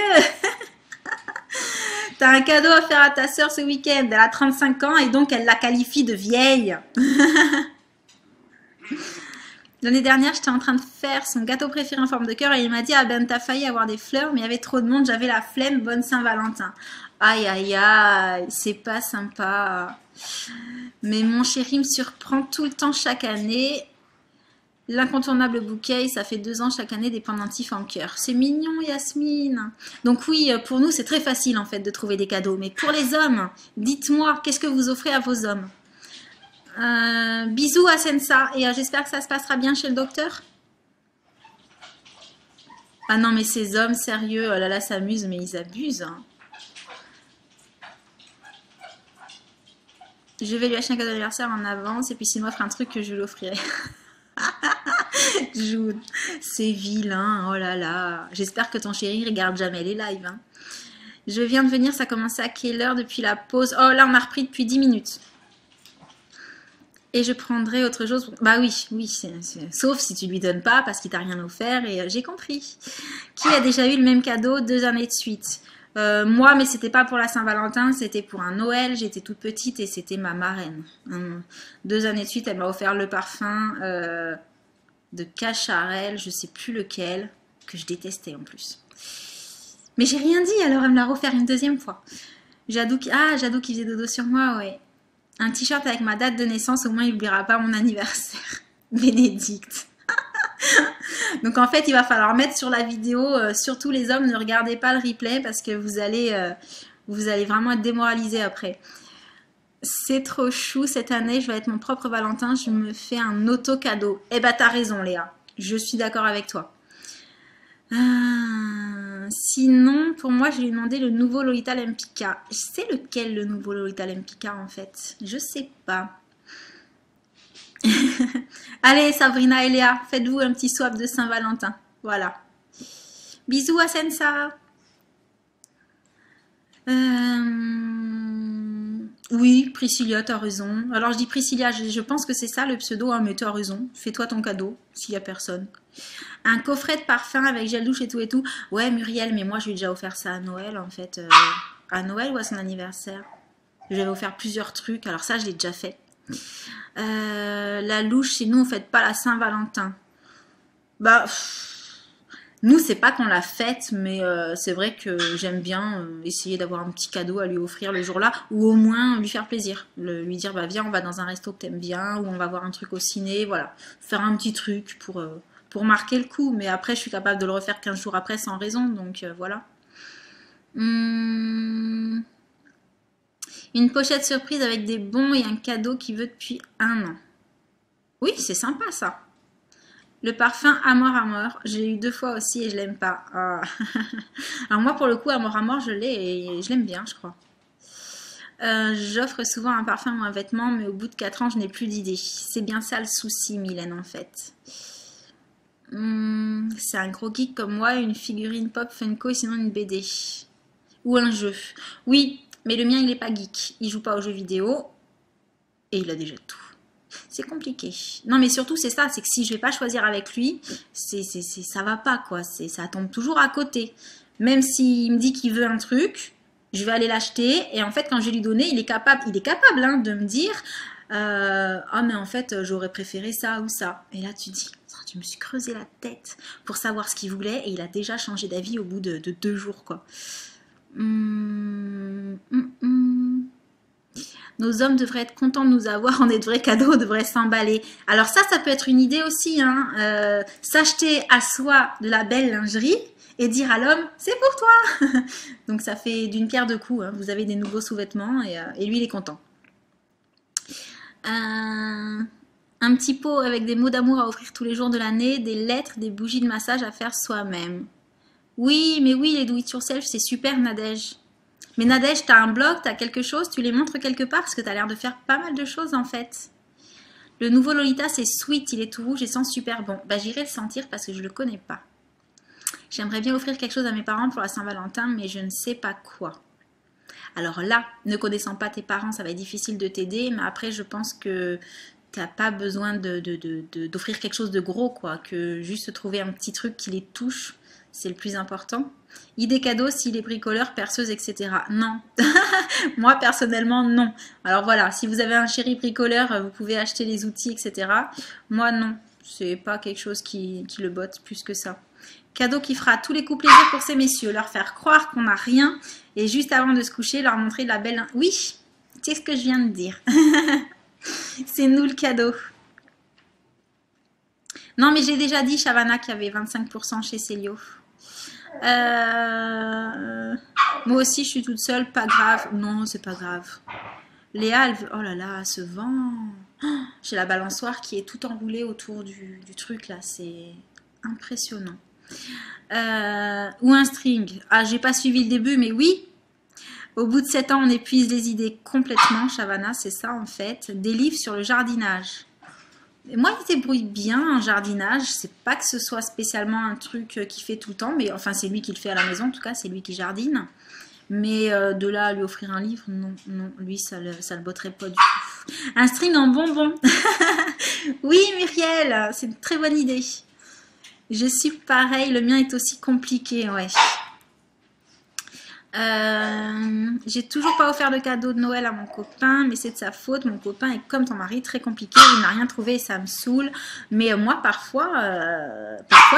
T'as un cadeau à faire à ta soeur ce week-end. Elle a 35 ans et donc elle la qualifie de vieille. L'année dernière, j'étais en train de faire son gâteau préféré en forme de cœur et il m'a dit « Ah ben, t'as failli avoir des fleurs, mais il y avait trop de monde, j'avais la flemme, bonne Saint-Valentin. » Aïe, aïe, aïe, c'est pas sympa. Mais mon chéri me surprend tout le temps chaque année. L'incontournable bouquet, ça fait 2 ans chaque année des pendentifs en cœur. C'est mignon, Yasmine. Donc oui, pour nous, c'est très facile en fait de trouver des cadeaux. Mais pour les hommes, dites-moi, qu'est-ce que vous offrez à vos hommes? Bisous à Sensa et j'espère que ça se passera bien chez le docteur. Ah non, mais ces hommes, sérieux, oh là là, s'amusent, mais ils abusent. Hein. Je vais lui acheter un cadeau d'anniversaire en avance et puis s'il m'offre un truc que je lui offrirai. C'est vilain, oh là là. J'espère que ton chéri regarde jamais les lives. Hein. Je viens de venir, ça a commencé à quelle heure depuis la pause? Oh, là, on a repris depuis 10 minutes. Et je prendrai autre chose. Bah oui, sauf si tu lui donnes pas parce qu'il t'a rien offert. Et j'ai compris. Qui a déjà eu le même cadeau 2 années de suite? Moi, mais c'était pas pour la Saint-Valentin, c'était pour un Noël. J'étais toute petite et c'était ma marraine. 2 années de suite, elle m'a offert le parfum de Cacharel, je sais plus lequel, que je détestais en plus. Mais j'ai rien dit, alors elle me l'a offert une deuxième fois. Jadou qui faisait dodo sur moi, ouais. Un t-shirt avec ma date de naissance, au moins il n'oubliera pas mon anniversaire. Bénédicte. Donc en fait, il va falloir mettre sur la vidéo, surtout les hommes, ne regardez pas le replay parce que vous allez vraiment être démoralisés après. C'est trop chou, cette année, je vais être mon propre Valentin, je me fais un auto-cadeau. Eh ben, t'as raison, Léa. Je suis d'accord avec toi. Sinon, pour moi, je lui ai demandé le nouveau Lolita Lempicka. C'est lequel le nouveau Lolita Lempicka en fait? Je sais pas. Allez, Sabrina et Léa, faites-vous un petit swap de Saint-Valentin. Voilà. Bisous à Sensa. Oui, Priscilla, t'as raison. Alors je dis Priscilla, je pense que c'est ça le pseudo, hein, mais t'as raison. Fais-toi ton cadeau, s'il n'y a personne. Un coffret de parfum avec gel douche et tout et tout. Ouais, Muriel, mais moi je lui ai déjà offert ça à Noël en fait. À Noël ou à son anniversaire. Je lui avais offert plusieurs trucs, alors ça je l'ai déjà fait. La louche, chez nous on ne fête pas la Saint-Valentin. Bah, nous c'est pas qu'on l'a faite, mais c'est vrai que j'aime bien essayer d'avoir un petit cadeau à lui offrir le jour-là, ou au moins lui faire plaisir. Lui dire, bah viens, on va dans un resto que t'aimes bien, ou on va voir un truc au ciné, voilà. Faire un petit truc pour marquer le coup, mais après je suis capable de le refaire 15 jours après sans raison, donc voilà. Une pochette surprise avec des bons et un cadeau qu'il veut depuis 1 an. Oui, c'est sympa ça. Le parfum Amor Amor, j'ai eu 2 fois aussi et je l'aime pas. Ah. Alors moi pour le coup Amor Amor je l'ai et je l'aime bien je crois. J'offre souvent un parfum ou un vêtement mais au bout de 4 ans je n'ai plus d'idée. C'est bien ça le souci Mylène en fait. C'est un gros geek comme moi, une figurine pop Funko et sinon une BD. Ou un jeu. Oui, mais le mien il est pas geek. Il joue pas aux jeux vidéo et il a déjà tout. C'est compliqué. Non, mais surtout, c'est ça, c'est que si je vais pas choisir avec lui, ça va pas, quoi. Ça tombe toujours à côté. Même s'il me dit qu'il veut un truc, je vais aller l'acheter. Et en fait, quand je vais lui donner, il est capable hein, de me dire ah, mais en fait, j'aurais préféré ça ou ça. Et là, tu dis, je me suis creusé la tête pour savoir ce qu'il voulait. Et il a déjà changé d'avis au bout de 2 jours, quoi. Nos hommes devraient être contents de nous avoir, on est de vrais cadeaux, on devrait s'emballer. Alors ça peut être une idée aussi, hein. S'acheter à soi de la belle lingerie et dire à l'homme, c'est pour toi. Donc ça fait d'une pierre deux coups, hein. Vous avez des nouveaux sous-vêtements et lui il est content. Un petit pot avec des mots d'amour à offrir tous les jours de l'année, des lettres, des bougies de massage à faire soi-même. Oui, mais oui, les do it yourself, c'est super Nadège. Mais Nadège, t'as un blog, t'as quelque chose, tu les montres quelque part parce que t'as l'air de faire pas mal de choses en fait. Le nouveau Lolita, c'est sweet, il est tout rouge et sent super bon. Bah j'irai le sentir parce que je le connais pas. J'aimerais bien offrir quelque chose à mes parents pour la Saint-Valentin, mais je ne sais pas quoi. Alors là, ne connaissant pas tes parents, ça va être difficile de t'aider, mais après je pense que t'as pas besoin d'offrir quelque chose de gros, quoi, que juste trouver un petit truc qui les touche, c'est le plus important. Idée cadeau, s'il est bricoleur, perceuse, etc. Non. Moi, personnellement, non. Alors voilà, si vous avez un chéri bricoleur, vous pouvez acheter les outils, etc. Moi, non. C'est pas quelque chose qui le botte plus que ça. Cadeau qui fera tous les coups plaisir pour ces messieurs. Leur faire croire qu'on n'a rien et juste avant de se coucher, leur montrer de la belle... Oui, c'est ce que je viens de dire. C'est nous le cadeau. Non, mais j'ai déjà dit, Shavana, qu'il y avait 25% chez Célio. Moi aussi, je suis toute seule, pas grave. Non, c'est pas grave. Léa, elle veut... Oh là là, elle se vend. Oh, j'ai la balançoire qui est tout enroulée autour du truc, là. C'est impressionnant. Ou un string. Ah, j'ai pas suivi le début, mais oui. Au bout de 7 ans, on épuise les idées complètement, Shavana, c'est ça en fait. Des livres sur le jardinage. Et moi, il débrouille bien en jardinage. C'est pas que ce soit spécialement un truc qu'il fait tout le temps, mais enfin, c'est lui qui le fait à la maison. En tout cas, c'est lui qui jardine. Mais de là à lui offrir un livre, non, non, lui, ça le botterait pas du tout. Un string en bonbon. Oui, Muriel, c'est une très bonne idée. Je suis pareil, le mien est aussi compliqué, ouais. J'ai toujours pas offert de cadeau de Noël à mon copain, mais c'est de sa faute. Mon copain est comme ton mari, très compliqué, il n'a rien trouvé et ça me saoule. Mais moi, parfois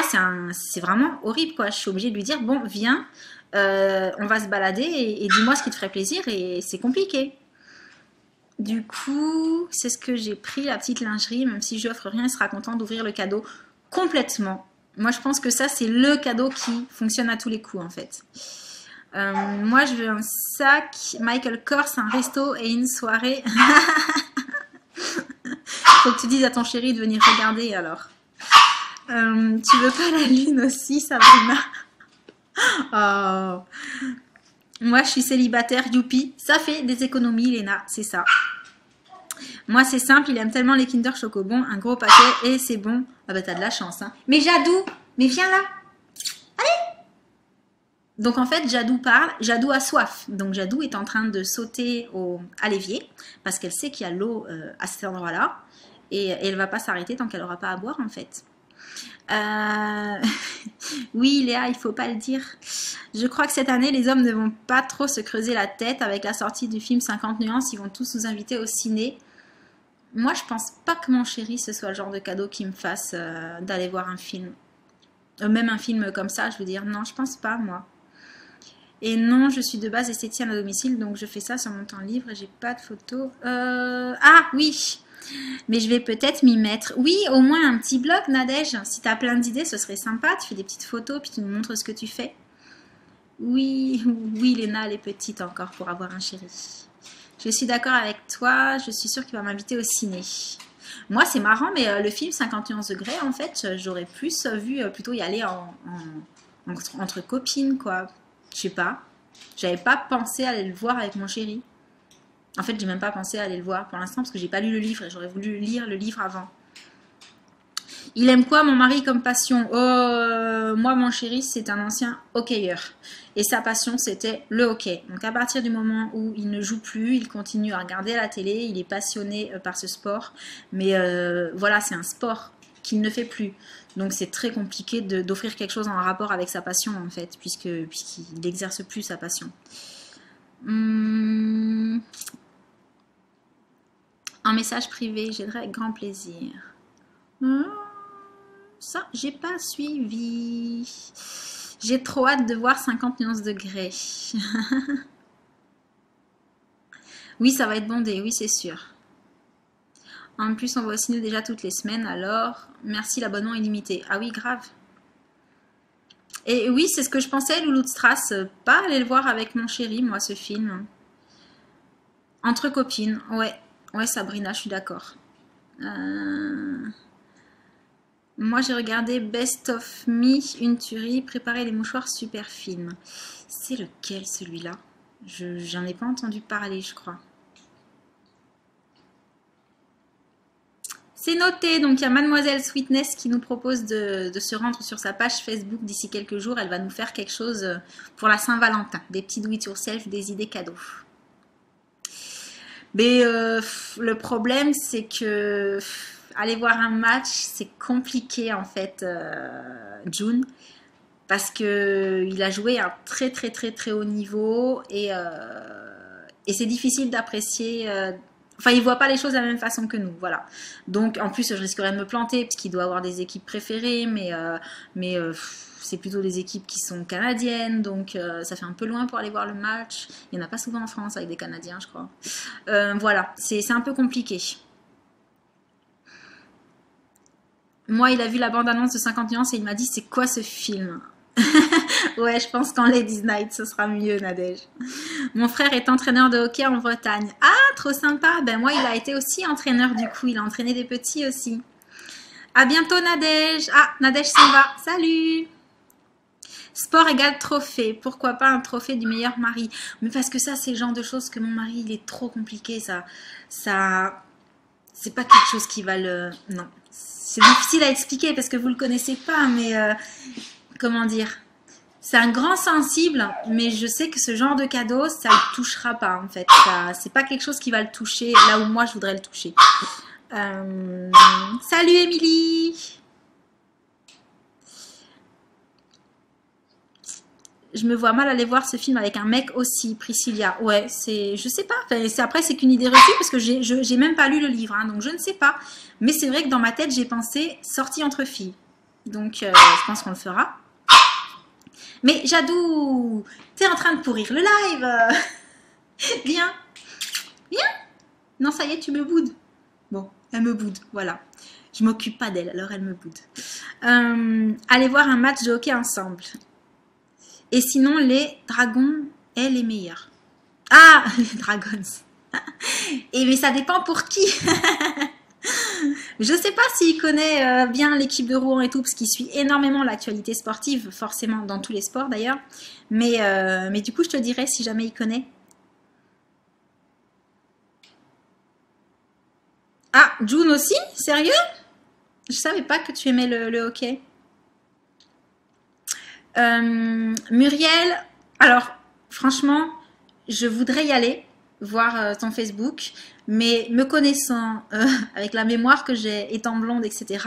c'est vraiment horrible, quoi. Je suis obligée de lui dire, bon, viens, on va se balader et dis-moi ce qui te ferait plaisir, et c'est compliqué. Du coup, c'est ce que j'ai pris, la petite lingerie. Même si je lui offre rien, il sera content d'ouvrir le cadeau complètement. Moi, je pense que ça, c'est le cadeau qui fonctionne à tous les coups, en fait. Moi, je veux un sac Michael Kors, un resto et une soirée. Faut que tu dises à ton chéri de venir regarder, alors. Tu veux pas la lune aussi, Sabrina? Oh. Moi, je suis célibataire, youpi. Ça fait des économies, Léna, c'est ça. Moi, c'est simple, il aime tellement les Kinder Chocobon, un gros paquet et c'est bon. Ah bah, t'as de la chance, hein. Mais Jadou, mais viens là. Allez. Donc, en fait, Jadou parle, Jadou a soif. Donc, Jadou est en train de sauter à l'évier parce qu'elle sait qu'il y a l'eau à cet endroit-là et elle va pas s'arrêter tant qu'elle n'aura pas à boire, en fait. Oui, Léa, il faut pas le dire. Je crois que cette année, les hommes ne vont pas trop se creuser la tête avec la sortie du film 50 nuances. Ils vont tous nous inviter au ciné. Moi, je pense pas que mon chéri, ce soit le genre de cadeau qui me fasse d'aller voir un film. Même un film comme ça, je veux dire, non, je pense pas, moi. Et non, je suis de base esthéticienne à domicile, donc je fais ça sur mon temps libre et j'ai pas de photos. Ah, oui, mais je vais peut-être m'y mettre. Oui, au moins un petit blog, Nadège. Si tu as plein d'idées, ce serait sympa. Tu fais des petites photos, puis tu nous montres ce que tu fais. Oui, oui, Léna, elle est petite encore pour avoir un chéri. Je suis d'accord avec toi. Je suis sûre qu'il va m'inviter au ciné. Moi, c'est marrant, mais le film 51 degrés, en fait, j'aurais plus vu plutôt y aller entre copines, quoi. Je sais pas. J'avais pas pensé à aller le voir avec mon chéri. En fait, j'ai même pas pensé à aller le voir pour l'instant parce que j'ai pas lu le livre et j'aurais voulu lire le livre avant. Il aime quoi, mon mari, comme passion? Moi, mon chéri, c'est un ancien hockeyeur. Et sa passion, c'était le hockey. Donc, à partir du moment où il ne joue plus, il continue à regarder la télé. Il est passionné par ce sport. Mais voilà, c'est un sport qu'il ne fait plus. Donc, c'est très compliqué d'offrir quelque chose en rapport avec sa passion, en fait, puisqu'il n'exerce plus sa passion. En message privé, j'aiderai avec grand plaisir. Ça, j'ai pas suivi. J'ai trop hâte de voir 50 nuances degrés. Oui, ça va être bondé, oui, c'est sûr. En plus, on va au ciné déjà toutes les semaines, alors merci l'abonnement illimité. Ah oui, grave. Et oui, c'est ce que je pensais, Loulou de Strass, pas aller le voir avec mon chéri, moi, ce film. Entre copines, ouais. Ouais, Sabrina, je suis d'accord. Moi, j'ai regardé Best of Me, une tuerie, préparer les mouchoirs, super film. C'est lequel, celui-là? J'en ai pas entendu parler, je crois. C'est noté, donc il y a Mademoiselle Sweetness qui nous propose de se rendre sur sa page Facebook d'ici quelques jours. Elle va nous faire quelque chose pour la Saint-Valentin. Des petits do it yourself, des idées cadeaux. Mais le problème, c'est que aller voir un match, c'est compliqué en fait, June, parce qu'il a joué à un très très très très haut niveau et c'est difficile d'apprécier. Enfin, il voit pas les choses de la même façon que nous, voilà. Donc, en plus, je risquerais de me planter parce qu'il doit avoir des équipes préférées, mais c'est plutôt des équipes qui sont canadiennes, donc ça fait un peu loin pour aller voir le match. Il n'y en a pas souvent en France avec des Canadiens, je crois. Voilà, c'est un peu compliqué. Moi, il a vu la bande-annonce de 50 nuances et il m'a dit, c'est quoi ce film? Ouais, je pense qu'en Ladies Night, ce sera mieux, Nadège. Mon frère est entraîneur de hockey en Bretagne. Ah, trop sympa. Ben moi, il a été aussi entraîneur du coup. Il a entraîné des petits aussi. À bientôt, Nadège. Ah, Nadège s'en va. Salut. Sport égale trophée. Pourquoi pas un trophée du meilleur mari? Mais parce que ça, c'est le genre de choses que mon mari, il est trop compliqué. Ça, c'est pas quelque chose qui va le... Non. C'est difficile à expliquer parce que vous le connaissez pas, mais... comment dire? c'est un grand sensible, mais je sais que ce genre de cadeau, ça le touchera pas en fait. C'est pas quelque chose qui va le toucher là où moi je voudrais le toucher. Salut Émilie! Je me vois mal aller voir ce film avec un mec aussi, Priscilla. Ouais, je sais pas. Enfin, après, c'est qu'une idée reçue parce que j'ai même pas lu le livre, hein, donc je ne sais pas. Mais c'est vrai que dans ma tête, j'ai pensé sortie entre filles. Donc, je pense qu'on le fera. Mais Jadou, t'es en train de pourrir le live. Viens, viens. Non, ça y est, tu me boudes. Bon, elle me boude, voilà. Je m'occupe pas d'elle, alors elle me boude. Allez voir un match de hockey ensemble. Et sinon, les dragons, elle est meilleure. Ah, les dragons. Et mais ça dépend pour qui. Je sais pas s'il connaît bien l'équipe de Rouen et tout, parce qu'il suit énormément l'actualité sportive, forcément dans tous les sports d'ailleurs. Mais du coup, je te dirai si jamais il connaît. Ah, June aussi? Sérieux? Je savais pas que tu aimais le hockey. Muriel, alors franchement, je voudrais y aller, voir ton Facebook, mais me connaissant, avec la mémoire que j'ai, étant blonde, etc.,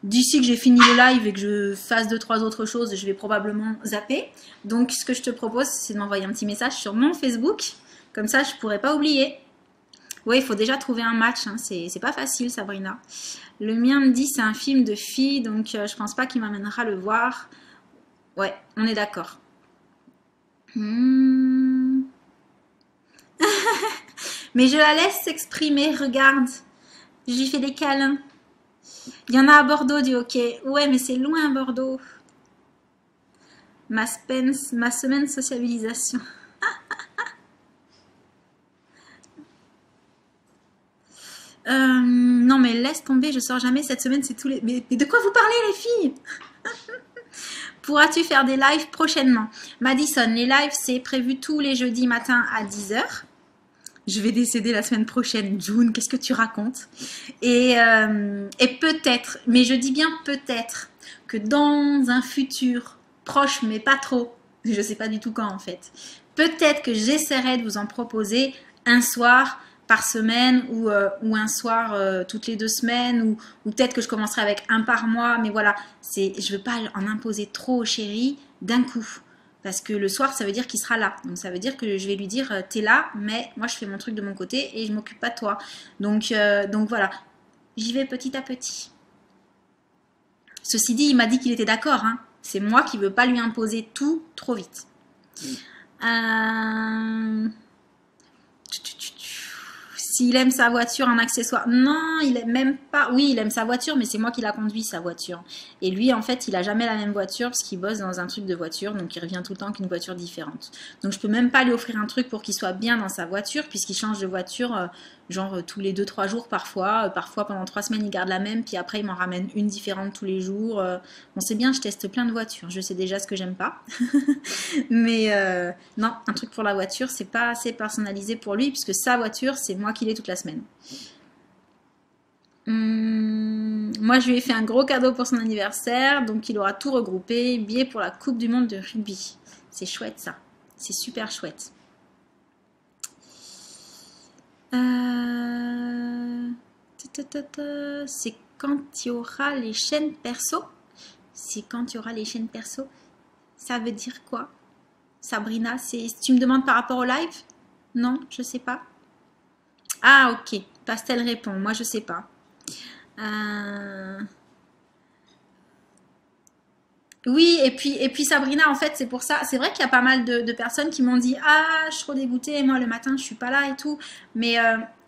d'ici que j'ai fini le live et que je fasse 2-3 autres choses, je vais probablement zapper. Donc ce que je te propose, c'est de m'envoyer un petit message sur mon Facebook, comme ça je pourrais pas oublier. Oui, il faut déjà trouver un match, hein. C'est pas facile, Sabrina. Le mien me dit c'est un film de filles, donc je pense pas qu'il m'amènera à le voir. Ouais, on est d'accord. Mais je la laisse s'exprimer, regarde. Je lui fais des câlins. Il y en a à Bordeaux du hockey. Ouais, mais c'est loin Bordeaux. Ma semaine sociabilisation. Non mais laisse tomber, je sors jamais cette semaine, c'est tous les... Mais de quoi vous parlez les filles? Pourras-tu faire des lives prochainement? Madison, les lives, c'est prévu tous les jeudis matin à 10 h. Je vais décéder la semaine prochaine. June, qu'est-ce que tu racontes? Et peut-être, mais je dis bien peut-être, que dans un futur proche, mais pas trop, je ne sais pas du tout quand en fait, peut-être que j'essaierai de vous en proposer un soir par semaine ou un soir toutes les 2 semaines ou peut-être que je commencerai avec un par mois, mais voilà, je ne veux pas en imposer trop au chéri d'un coup. Parce que le soir, ça veut dire qu'il sera là. Donc, ça veut dire que je vais lui dire, t'es là, mais moi, je fais mon truc de mon côté et je m'occupe pas de toi. Donc voilà, j'y vais petit à petit. Ceci dit, il m'a dit qu'il était d'accord. Hein. C'est moi qui veux pas lui imposer tout trop vite. S'il aime sa voiture, un accessoire. Non, il aime même pas. Oui, il aime sa voiture, mais c'est moi qui la conduis, sa voiture. Et lui, en fait, il a jamais la même voiture parce qu'il bosse dans un truc de voiture, donc il revient tout le temps avec une voiture différente. Donc je peux même pas lui offrir un truc pour qu'il soit bien dans sa voiture, puisqu'il change de voiture, genre tous les 2-3 jours parfois. Parfois pendant 3 semaines, il garde la même, puis après il m'en ramène une différente tous les jours. Bon, c'est bien, je teste plein de voitures. Je sais déjà ce que j'aime pas. Mais non, un truc pour la voiture, c'est pas assez personnalisé pour lui, puisque sa voiture, c'est moi qui l'ai toute la semaine. Moi, je lui ai fait un gros cadeau pour son anniversaire, donc il aura tout regroupé. Billet pour la Coupe du Monde de rugby. C'est chouette ça. C'est super chouette. C'est quand il y aura les chaînes perso. C'est quand il y aura les chaînes perso. Ça veut dire quoi, Sabrina? Tu me demandes par rapport au live? Non, je sais pas. Ah, ok. Pastel répond. Moi, je sais pas. Oui, et puis Sabrina, en fait, c'est pour ça. C'est vrai qu'il y a pas mal de personnes qui m'ont dit « Ah, je suis trop dégoûtée, moi, le matin, je suis pas là et tout. » Mais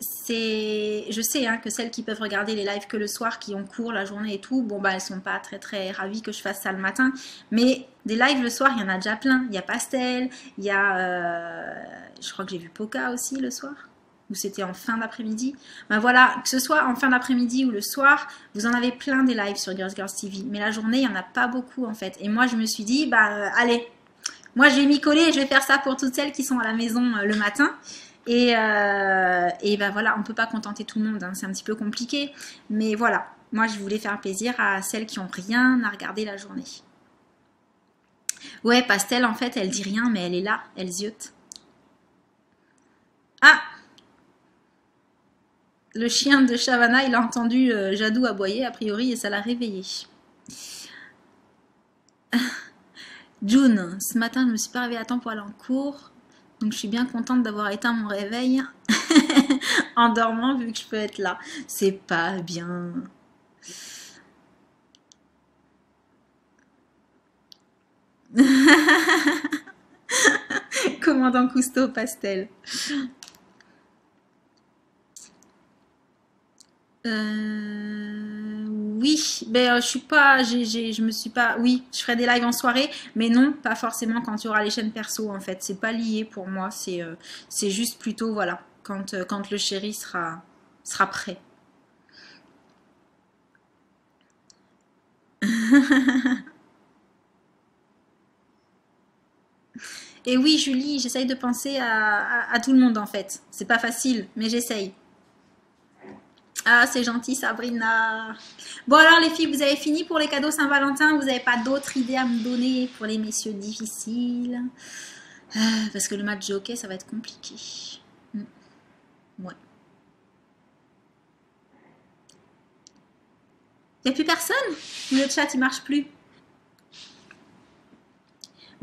je sais hein, que celles qui peuvent regarder les lives que le soir, qui ont cours la journée et tout, bon, bah, elles sont pas très, très ravies que je fasse ça le matin. Mais des lives le soir, il y en a déjà plein. Il y a Pastel, il y a... je crois que j'ai vu Poca aussi le soir. Ou c'était en fin d'après-midi. Ben voilà, que ce soit en fin d'après-midi ou le soir, vous en avez plein des lives sur Girls Girls TV. Mais la journée, il n'y en a pas beaucoup en fait. Et moi, je me suis dit, bah allez, moi je vais m'y coller et je vais faire ça pour toutes celles qui sont à la maison le matin. Et ben voilà, on ne peut pas contenter tout le monde, hein, c'est un petit peu compliqué. Mais voilà, moi je voulais faire plaisir à celles qui n'ont rien à regarder la journée. Ouais, Pastel, en fait, elle dit rien, mais elle est là, elle ziote. Ah, le chien de Shavana, il a entendu Jadou aboyer, a priori, et ça l'a réveillé. June, ce matin, je me suis pas réveillée à temps pour aller en cours. Donc, je suis bien contente d'avoir éteint mon réveil en dormant, vu que je peux être là. C'est pas bien. Commandant Cousteau, Pastel. Oui, ben je suis pas, je me suis pas, oui, je ferai des lives en soirée, mais non, pas forcément quand il y aura les chaînes perso en fait, c'est pas lié pour moi, c'est juste plutôt voilà, quand le chéri sera prêt. Et oui, Julie, j'essaye de penser à tout le monde en fait, c'est pas facile, mais j'essaye. Ah, c'est gentil, Sabrina. Bon, alors, les filles, vous avez fini pour les cadeaux Saint-Valentin? Vous n'avez pas d'autres idées à me donner pour les messieurs difficiles? Parce que le match de hockey, ça va être compliqué. Ouais. Il n'y a plus personne? Le chat, il marche plus.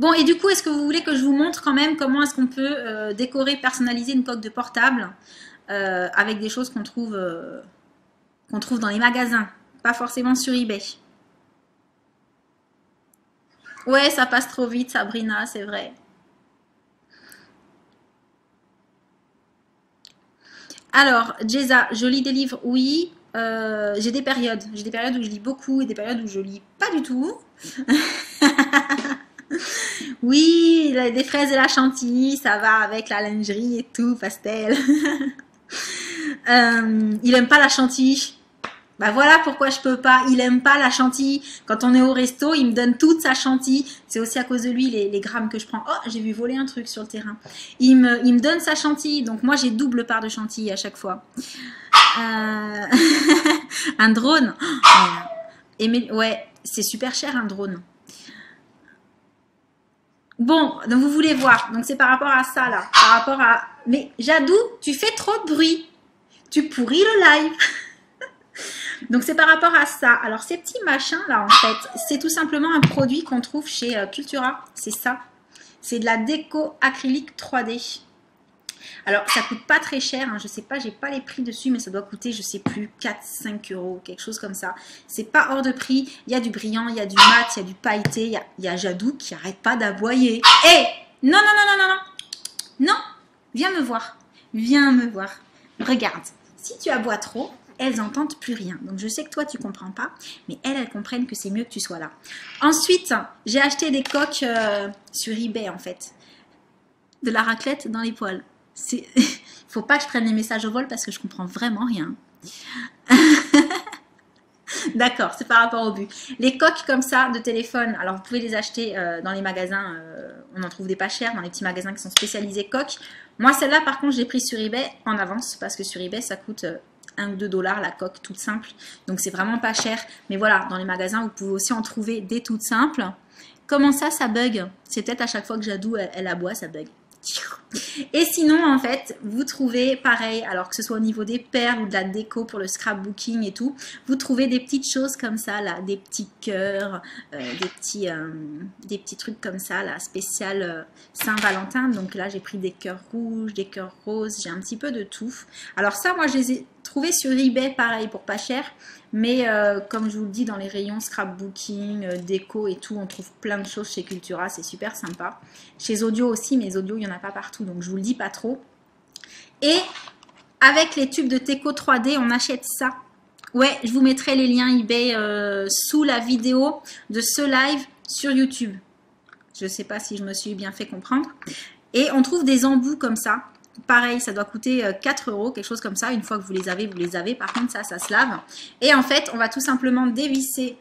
Bon, et du coup, est-ce que vous voulez que je vous montre quand même comment est-ce qu'on peut décorer, personnaliser une coque de portable avec des choses qu'on trouve dans les magasins, pas forcément sur eBay. Ouais, ça passe trop vite, Sabrina, c'est vrai. Alors, Jeza, je lis des livres, oui. J'ai des périodes. J'ai des périodes où je lis beaucoup et des périodes où je lis pas du tout. Oui, des fraises et la chantilly, ça va avec la lingerie et tout, Pastel. Il aime pas la chantilly. Bah voilà pourquoi je peux pas. Il aime pas la chantilly. Quand on est au resto, il me donne toute sa chantilly. C'est aussi à cause de lui les grammes que je prends. Oh, j'ai vu voler un truc sur le terrain. Il me donne sa chantilly. Donc moi j'ai double part de chantilly à chaque fois. Un drone. Ouais, c'est super cher un drone. Bon, donc vous voulez voir. Donc c'est par rapport à ça là. Par rapport à... Mais Jadou, tu fais trop de bruit. Tu pourris le live. Donc c'est par rapport à ça. Alors ces petits machins là en fait, c'est tout simplement un produit qu'on trouve chez Cultura. C'est ça. C'est de la déco acrylique 3D. Alors ça coûte pas très cher, hein. Je sais pas, j'ai pas les prix dessus, mais ça doit coûter, je sais plus, 4-5 euros, quelque chose comme ça. C'est pas hors de prix. Il y a du brillant, il y a du mat, il y a du pailleté, il y a Jadou qui arrête pas d'aboyer. Hé, non, non, non, non, non, non. Non, viens me voir. Viens me voir. Regarde, si tu aboies trop, elles n'entendent plus rien. Donc je sais que toi tu comprends pas, mais elles comprennent que c'est mieux que tu sois là. Ensuite, j'ai acheté des coques sur eBay en fait. De la raclette dans les poils. Il faut pas que je prenne les messages au vol parce que je comprends vraiment rien. D'accord, c'est par rapport au but. Les coques comme ça de téléphone, alors vous pouvez les acheter dans les magasins, on en trouve des pas chers, dans les petits magasins qui sont spécialisés coques. Moi celle-là par contre je l'ai prise sur eBay en avance parce que sur eBay ça coûte 1 ou 2 $ la coque toute simple. Donc c'est vraiment pas cher. Mais voilà, dans les magasins vous pouvez aussi en trouver des toutes simples. Comment ça, ça bug? C'est peut-être à chaque fois que Jadou elle aboie, ça bug. Et sinon en fait vous trouvez pareil, alors que ce soit au niveau des perles ou de la déco pour le scrapbooking et tout, vous trouvez des petites choses comme ça là, des petits cœurs, des petits trucs comme ça là, spécial Saint-Valentin. Donc là j'ai pris des cœurs rouges, des cœurs roses, j'ai un petit peu de tout. Alors ça moi je les ai trouvés sur eBay pareil pour pas cher, mais comme je vous le dis, dans les rayons scrapbooking, déco et tout, on trouve plein de choses chez Cultura, c'est super sympa. Chez Audio aussi, mais Audio, il n'y en a pas partout, donc je vous le dis pas trop. Et avec les tubes de Teco 3D, on achète ça. Ouais, je vous mettrai les liens eBay sous la vidéo de ce live sur YouTube. Je ne sais pas si je me suis bien fait comprendre. Et on trouve des embouts comme ça. Pareil, ça doit coûter 4 euros, quelque chose comme ça. Une fois que vous les avez, vous les avez. Par contre, ça se lave. Et en fait, on va tout simplement dévisser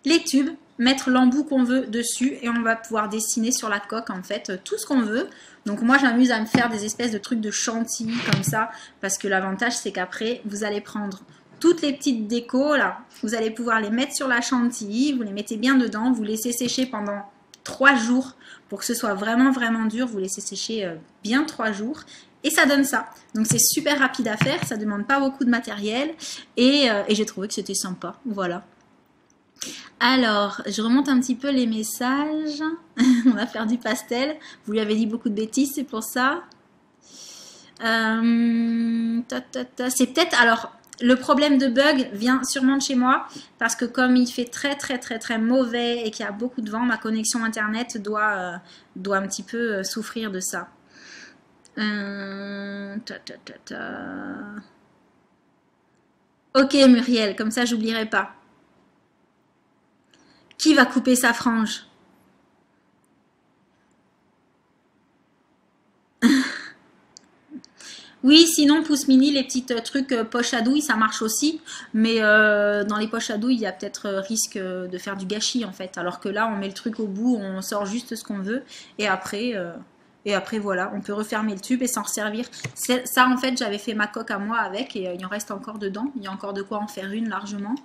les tubes, mettre l'embout qu'on veut dessus et on va pouvoir dessiner sur la coque, en fait, tout ce qu'on veut. Donc moi, je m'amuse à me faire des espèces de trucs de chantilly comme ça parce que l'avantage, c'est qu'après, vous allez prendre toutes les petites décos, là, vous allez pouvoir les mettre sur la chantilly, vous les mettez bien dedans, vous laissez sécher pendant 3 jours pour que ce soit vraiment, vraiment dur. Vous laissez sécher bien 3 jours. Et ça donne ça. Donc c'est super rapide à faire, ça ne demande pas beaucoup de matériel. Et j'ai trouvé que c'était sympa. Voilà. Alors, je remonte un petit peu les messages. On va faire du pastel. Vous lui avez dit beaucoup de bêtises, c'est pour ça. C'est peut-être... Alors, le problème de bug vient sûrement de chez moi. Parce que comme il fait très, très, très, très mauvais et qu'il y a beaucoup de vent, ma connexion Internet doit un petit peu souffrir de ça. Ok Muriel, comme ça j'oublierai pas. Qui va couper sa frange? Oui, sinon pouce mini, les petits trucs poche à douille, ça marche aussi. Mais dans les poches à douille, il y a peut-être risque de faire du gâchis en fait. Alors que là, on met le truc au bout, on sort juste ce qu'on veut. Et après voilà, on peut refermer le tube et s'en resservir. Ça, en fait, j'avais fait ma coque à moi avec et il en reste encore dedans. Il y a encore de quoi en faire une largement.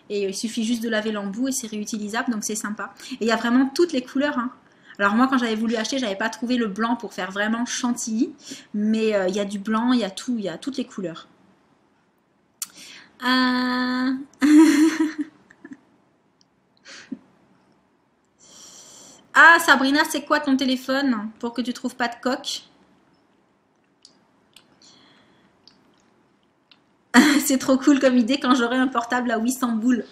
Et il suffit juste de laver l'embout et c'est réutilisable, donc c'est sympa. Et il y a vraiment toutes les couleurs, hein. Alors moi, quand j'avais voulu acheter, j'avais pas trouvé le blanc pour faire vraiment chantilly. Mais il y a du blanc, il y a tout, il y a toutes les couleurs. Ah, Sabrina, c'est quoi ton téléphone pour que tu trouves pas de coque? C'est trop cool comme idée quand j'aurai un portable à 800 boules.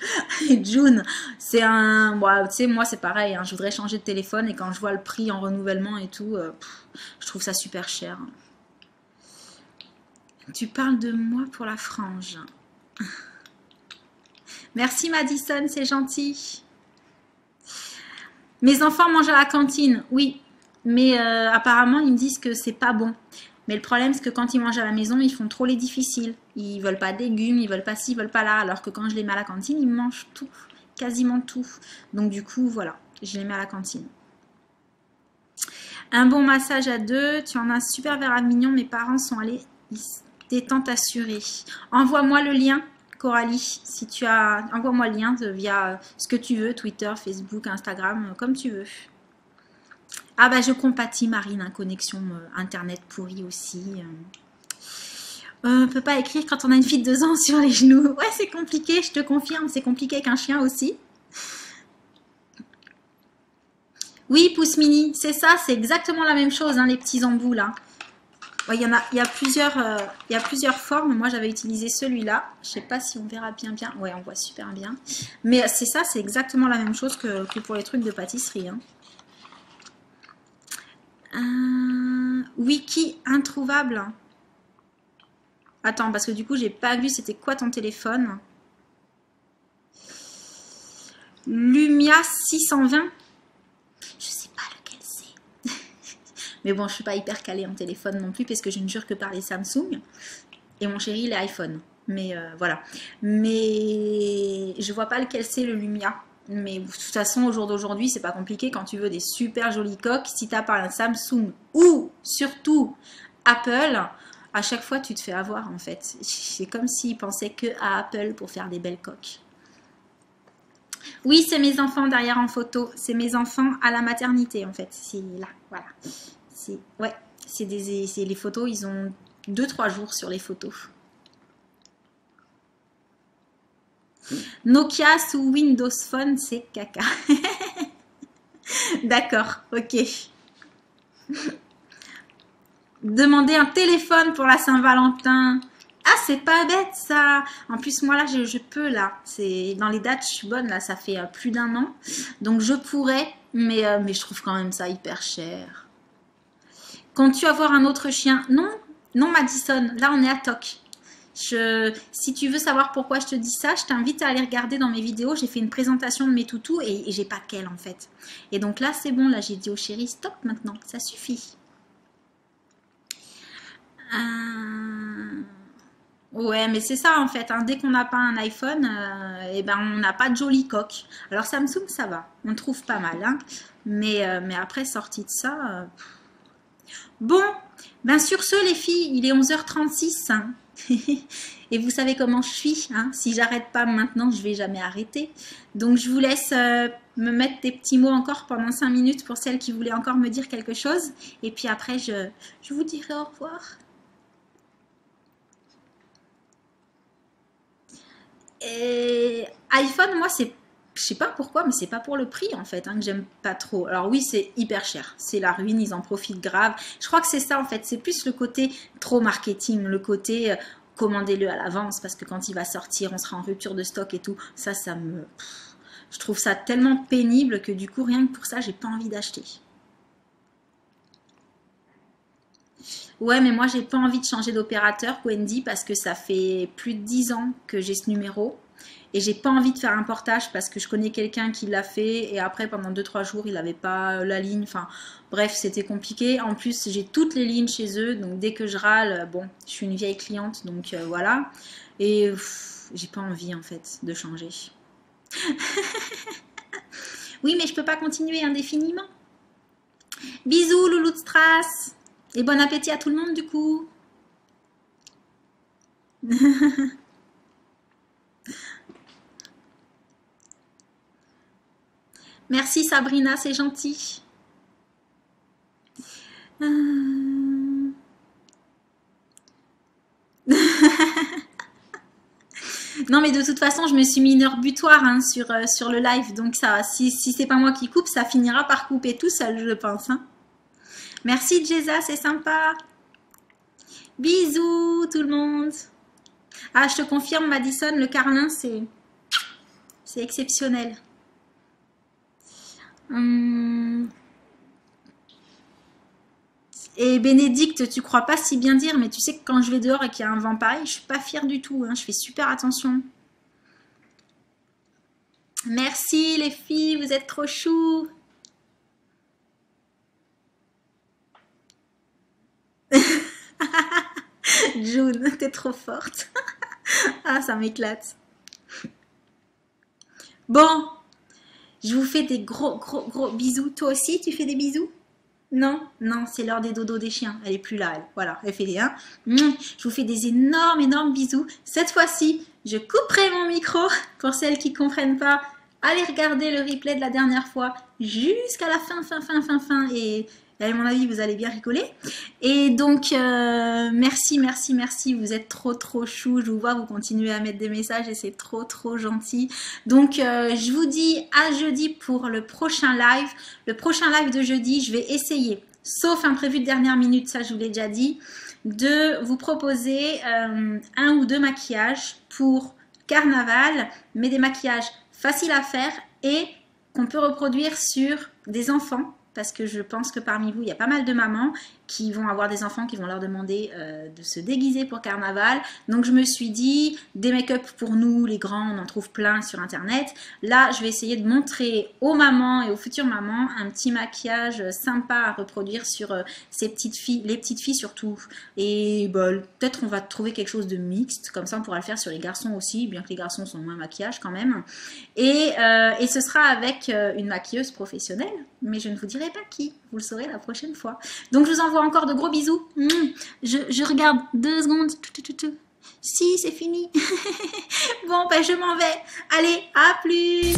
June, c'est un... Bon, tu sais, moi c'est pareil, hein, je voudrais changer de téléphone et quand je vois le prix en renouvellement et tout, je trouve ça super cher. Tu parles de moi pour la frange. Merci Madison, c'est gentil. Mes enfants mangent à la cantine, oui, mais apparemment ils me disent que c'est pas bon. Mais le problème, c'est que quand ils mangent à la maison, ils font trop les difficiles. Ils veulent pas de légumes, ils veulent pas ci, ils veulent pas là. Alors que quand je les mets à la cantine, ils mangent tout, quasiment tout. Donc du coup, voilà, je les mets à la cantine. Un bon massage à deux. Tu en as un super verre à mignon. Mes parents sont allés, détente assurée. Envoie-moi le lien, Coralie. Si tu as, envoie-moi le lien via ce que tu veux, Twitter, Facebook, Instagram, comme tu veux. Ah bah je compatis Marine, hein, connexion internet pourrie aussi. On peut pas écrire quand on a une fille de 2 ans sur les genoux. Ouais, c'est compliqué, je te confirme, c'est compliqué avec un chien aussi. Oui, pouce mini, c'est ça, c'est exactement la même chose, hein, les petits embouts là. Ouais, il y a plusieurs formes. Moi, j'avais utilisé celui-là. Je sais pas si on verra bien. Ouais, on voit super bien. Mais c'est ça, c'est exactement la même chose que pour les trucs de pâtisserie, hein. Wiki introuvable. Attends, parce que du coup, j'ai pas vu c'était quoi ton téléphone. Lumia 620. Je sais pas lequel c'est. Mais bon, je suis pas hyper calée en téléphone non plus parce que je ne jure que par les Samsung. Et mon chéri, les iPhone. Mais voilà. Mais je vois pas lequel c'est le Lumia. Mais de toute façon, au jour d'aujourd'hui, c'est pas compliqué. Quand tu veux des super jolies coques, si tu as par un Samsung ou surtout Apple, à chaque fois, tu te fais avoir en fait. C'est comme s'ils pensaient que à Apple pour faire des belles coques. Oui, c'est mes enfants derrière en photo. C'est mes enfants à la maternité en fait. C'est là, voilà. Ouais, c'est les photos. Ils ont 2-3 jours sur les photos. Nokia sous Windows Phone, c'est caca. D'accord, ok. Demander un téléphone pour la Saint-Valentin. Ah, c'est pas bête ça. En plus, moi là, je peux là. C'est dans les dates, je suis bonne là. Ça fait plus d'1 an. Donc je pourrais, mais je trouve quand même ça hyper cher. Comptes-tu avoir un autre chien? Non, non Madison. Là, on est à Toc. Si tu veux savoir pourquoi je te dis ça, je t'invite à aller regarder dans mes vidéos. J'ai fait une présentation de mes toutous et j'ai pas qu'elle en fait. Et donc là, c'est bon. Là, j'ai dit au chéri, stop maintenant. Ça suffit. Ouais, mais c'est ça en fait. Hein. Dès qu'on n'a pas un iPhone, eh ben, on n'a pas de jolie coque. Alors Samsung, ça va. On trouve pas mal. Hein. Mais après, sorti de ça... Bon, ben sur ce les filles, il est 11h36. Et vous savez comment je suis, hein? Si j'arrête pas maintenant, je vais jamais arrêter. Donc je vous laisse me mettre des petits mots encore pendant 5 minutes pour celles qui voulaient encore me dire quelque chose. Et puis après, je vous dirai au revoir. Et iPhone, moi, c'est, je sais pas pourquoi, mais c'est pas pour le prix en fait, hein, que j'aime pas trop. Alors oui, c'est hyper cher, c'est la ruine, ils en profitent grave. Je crois que c'est ça en fait, c'est plus le côté trop marketing, le côté commandez-le à l'avance parce que quand il va sortir, on sera en rupture de stock et tout. Ça me, je trouve ça tellement pénible que du coup, rien que pour ça, j'ai pas envie d'acheter. Ouais, mais moi, j'ai pas envie de changer d'opérateur, Wendy, parce que ça fait plus de 10 ans que j'ai ce numéro. Et j'ai pas envie de faire un portage parce que je connais quelqu'un qui l'a fait et après, pendant 2-3 jours, il n'avait pas la ligne. Enfin, bref, c'était compliqué. En plus, j'ai toutes les lignes chez eux. Donc, dès que je râle, bon, je suis une vieille cliente. Donc, voilà. Et j'ai pas envie, en fait, de changer. Oui, mais je peux pas continuer indéfiniment. Bisous, loulou de strass. Et bon appétit à tout le monde du coup. Merci Sabrina, c'est gentil. Non mais de toute façon je me suis mis une heure butoir hein, sur le live. Donc ça, si c'est pas moi qui coupe, ça finira par couper tout seul je pense. Hein. Merci Jeza, c'est sympa. Bisous tout le monde. Ah, je te confirme, Madison, le carlin, c'est exceptionnel. Et Bénédicte, tu crois pas si bien dire, mais tu sais que quand je vais dehors et qu'il y a un vent pareil, je suis pas fière du tout. Hein, je fais super attention. Merci les filles, vous êtes trop chou. June, t'es trop forte. Ah, ça m'éclate. Bon, je vous fais des gros bisous. Toi aussi, tu fais des bisous? Non, non, c'est l'heure des dodos des chiens. Elle est plus là, elle. Voilà, elle fait des 1. Je vous fais des énormes bisous. Cette fois-ci, je couperai mon micro. Pour celles qui ne comprennent pas, allez regarder le replay de la dernière fois jusqu'à la fin. Et à mon avis, vous allez bien rigoler. Et donc, merci. Vous êtes trop chou. Je vous vois, vous continuez à mettre des messages et c'est trop gentil. Donc, je vous dis à jeudi pour le prochain live. Le prochain live de jeudi, je vais essayer, sauf imprévu de dernière minute, ça je vous l'ai déjà dit, de vous proposer 1 ou 2 maquillages pour carnaval, mais des maquillages faciles à faire et qu'on peut reproduire sur des enfants. Parce que je pense que parmi vous, il y a pas mal de mamans qui vont avoir des enfants qui vont leur demander de se déguiser pour carnaval. Donc je me suis dit, des make-up pour nous, les grands, on en trouve plein sur internet. Là, je vais essayer de montrer aux mamans et aux futures mamans un petit maquillage sympa à reproduire sur ces petites filles, les petites filles surtout. Et bah, peut-être on va trouver quelque chose de mixte, comme ça on pourra le faire sur les garçons aussi, bien que les garçons sont moins maquillage quand même. Et ce sera avec une maquilleuse professionnelle, mais je ne vous dirai pas qui, vous le saurez la prochaine fois. Donc je vous envoie encore de gros bisous. Je regarde 2 secondes. Si, c'est fini. Bon, ben je m'en vais. Allez, à plus.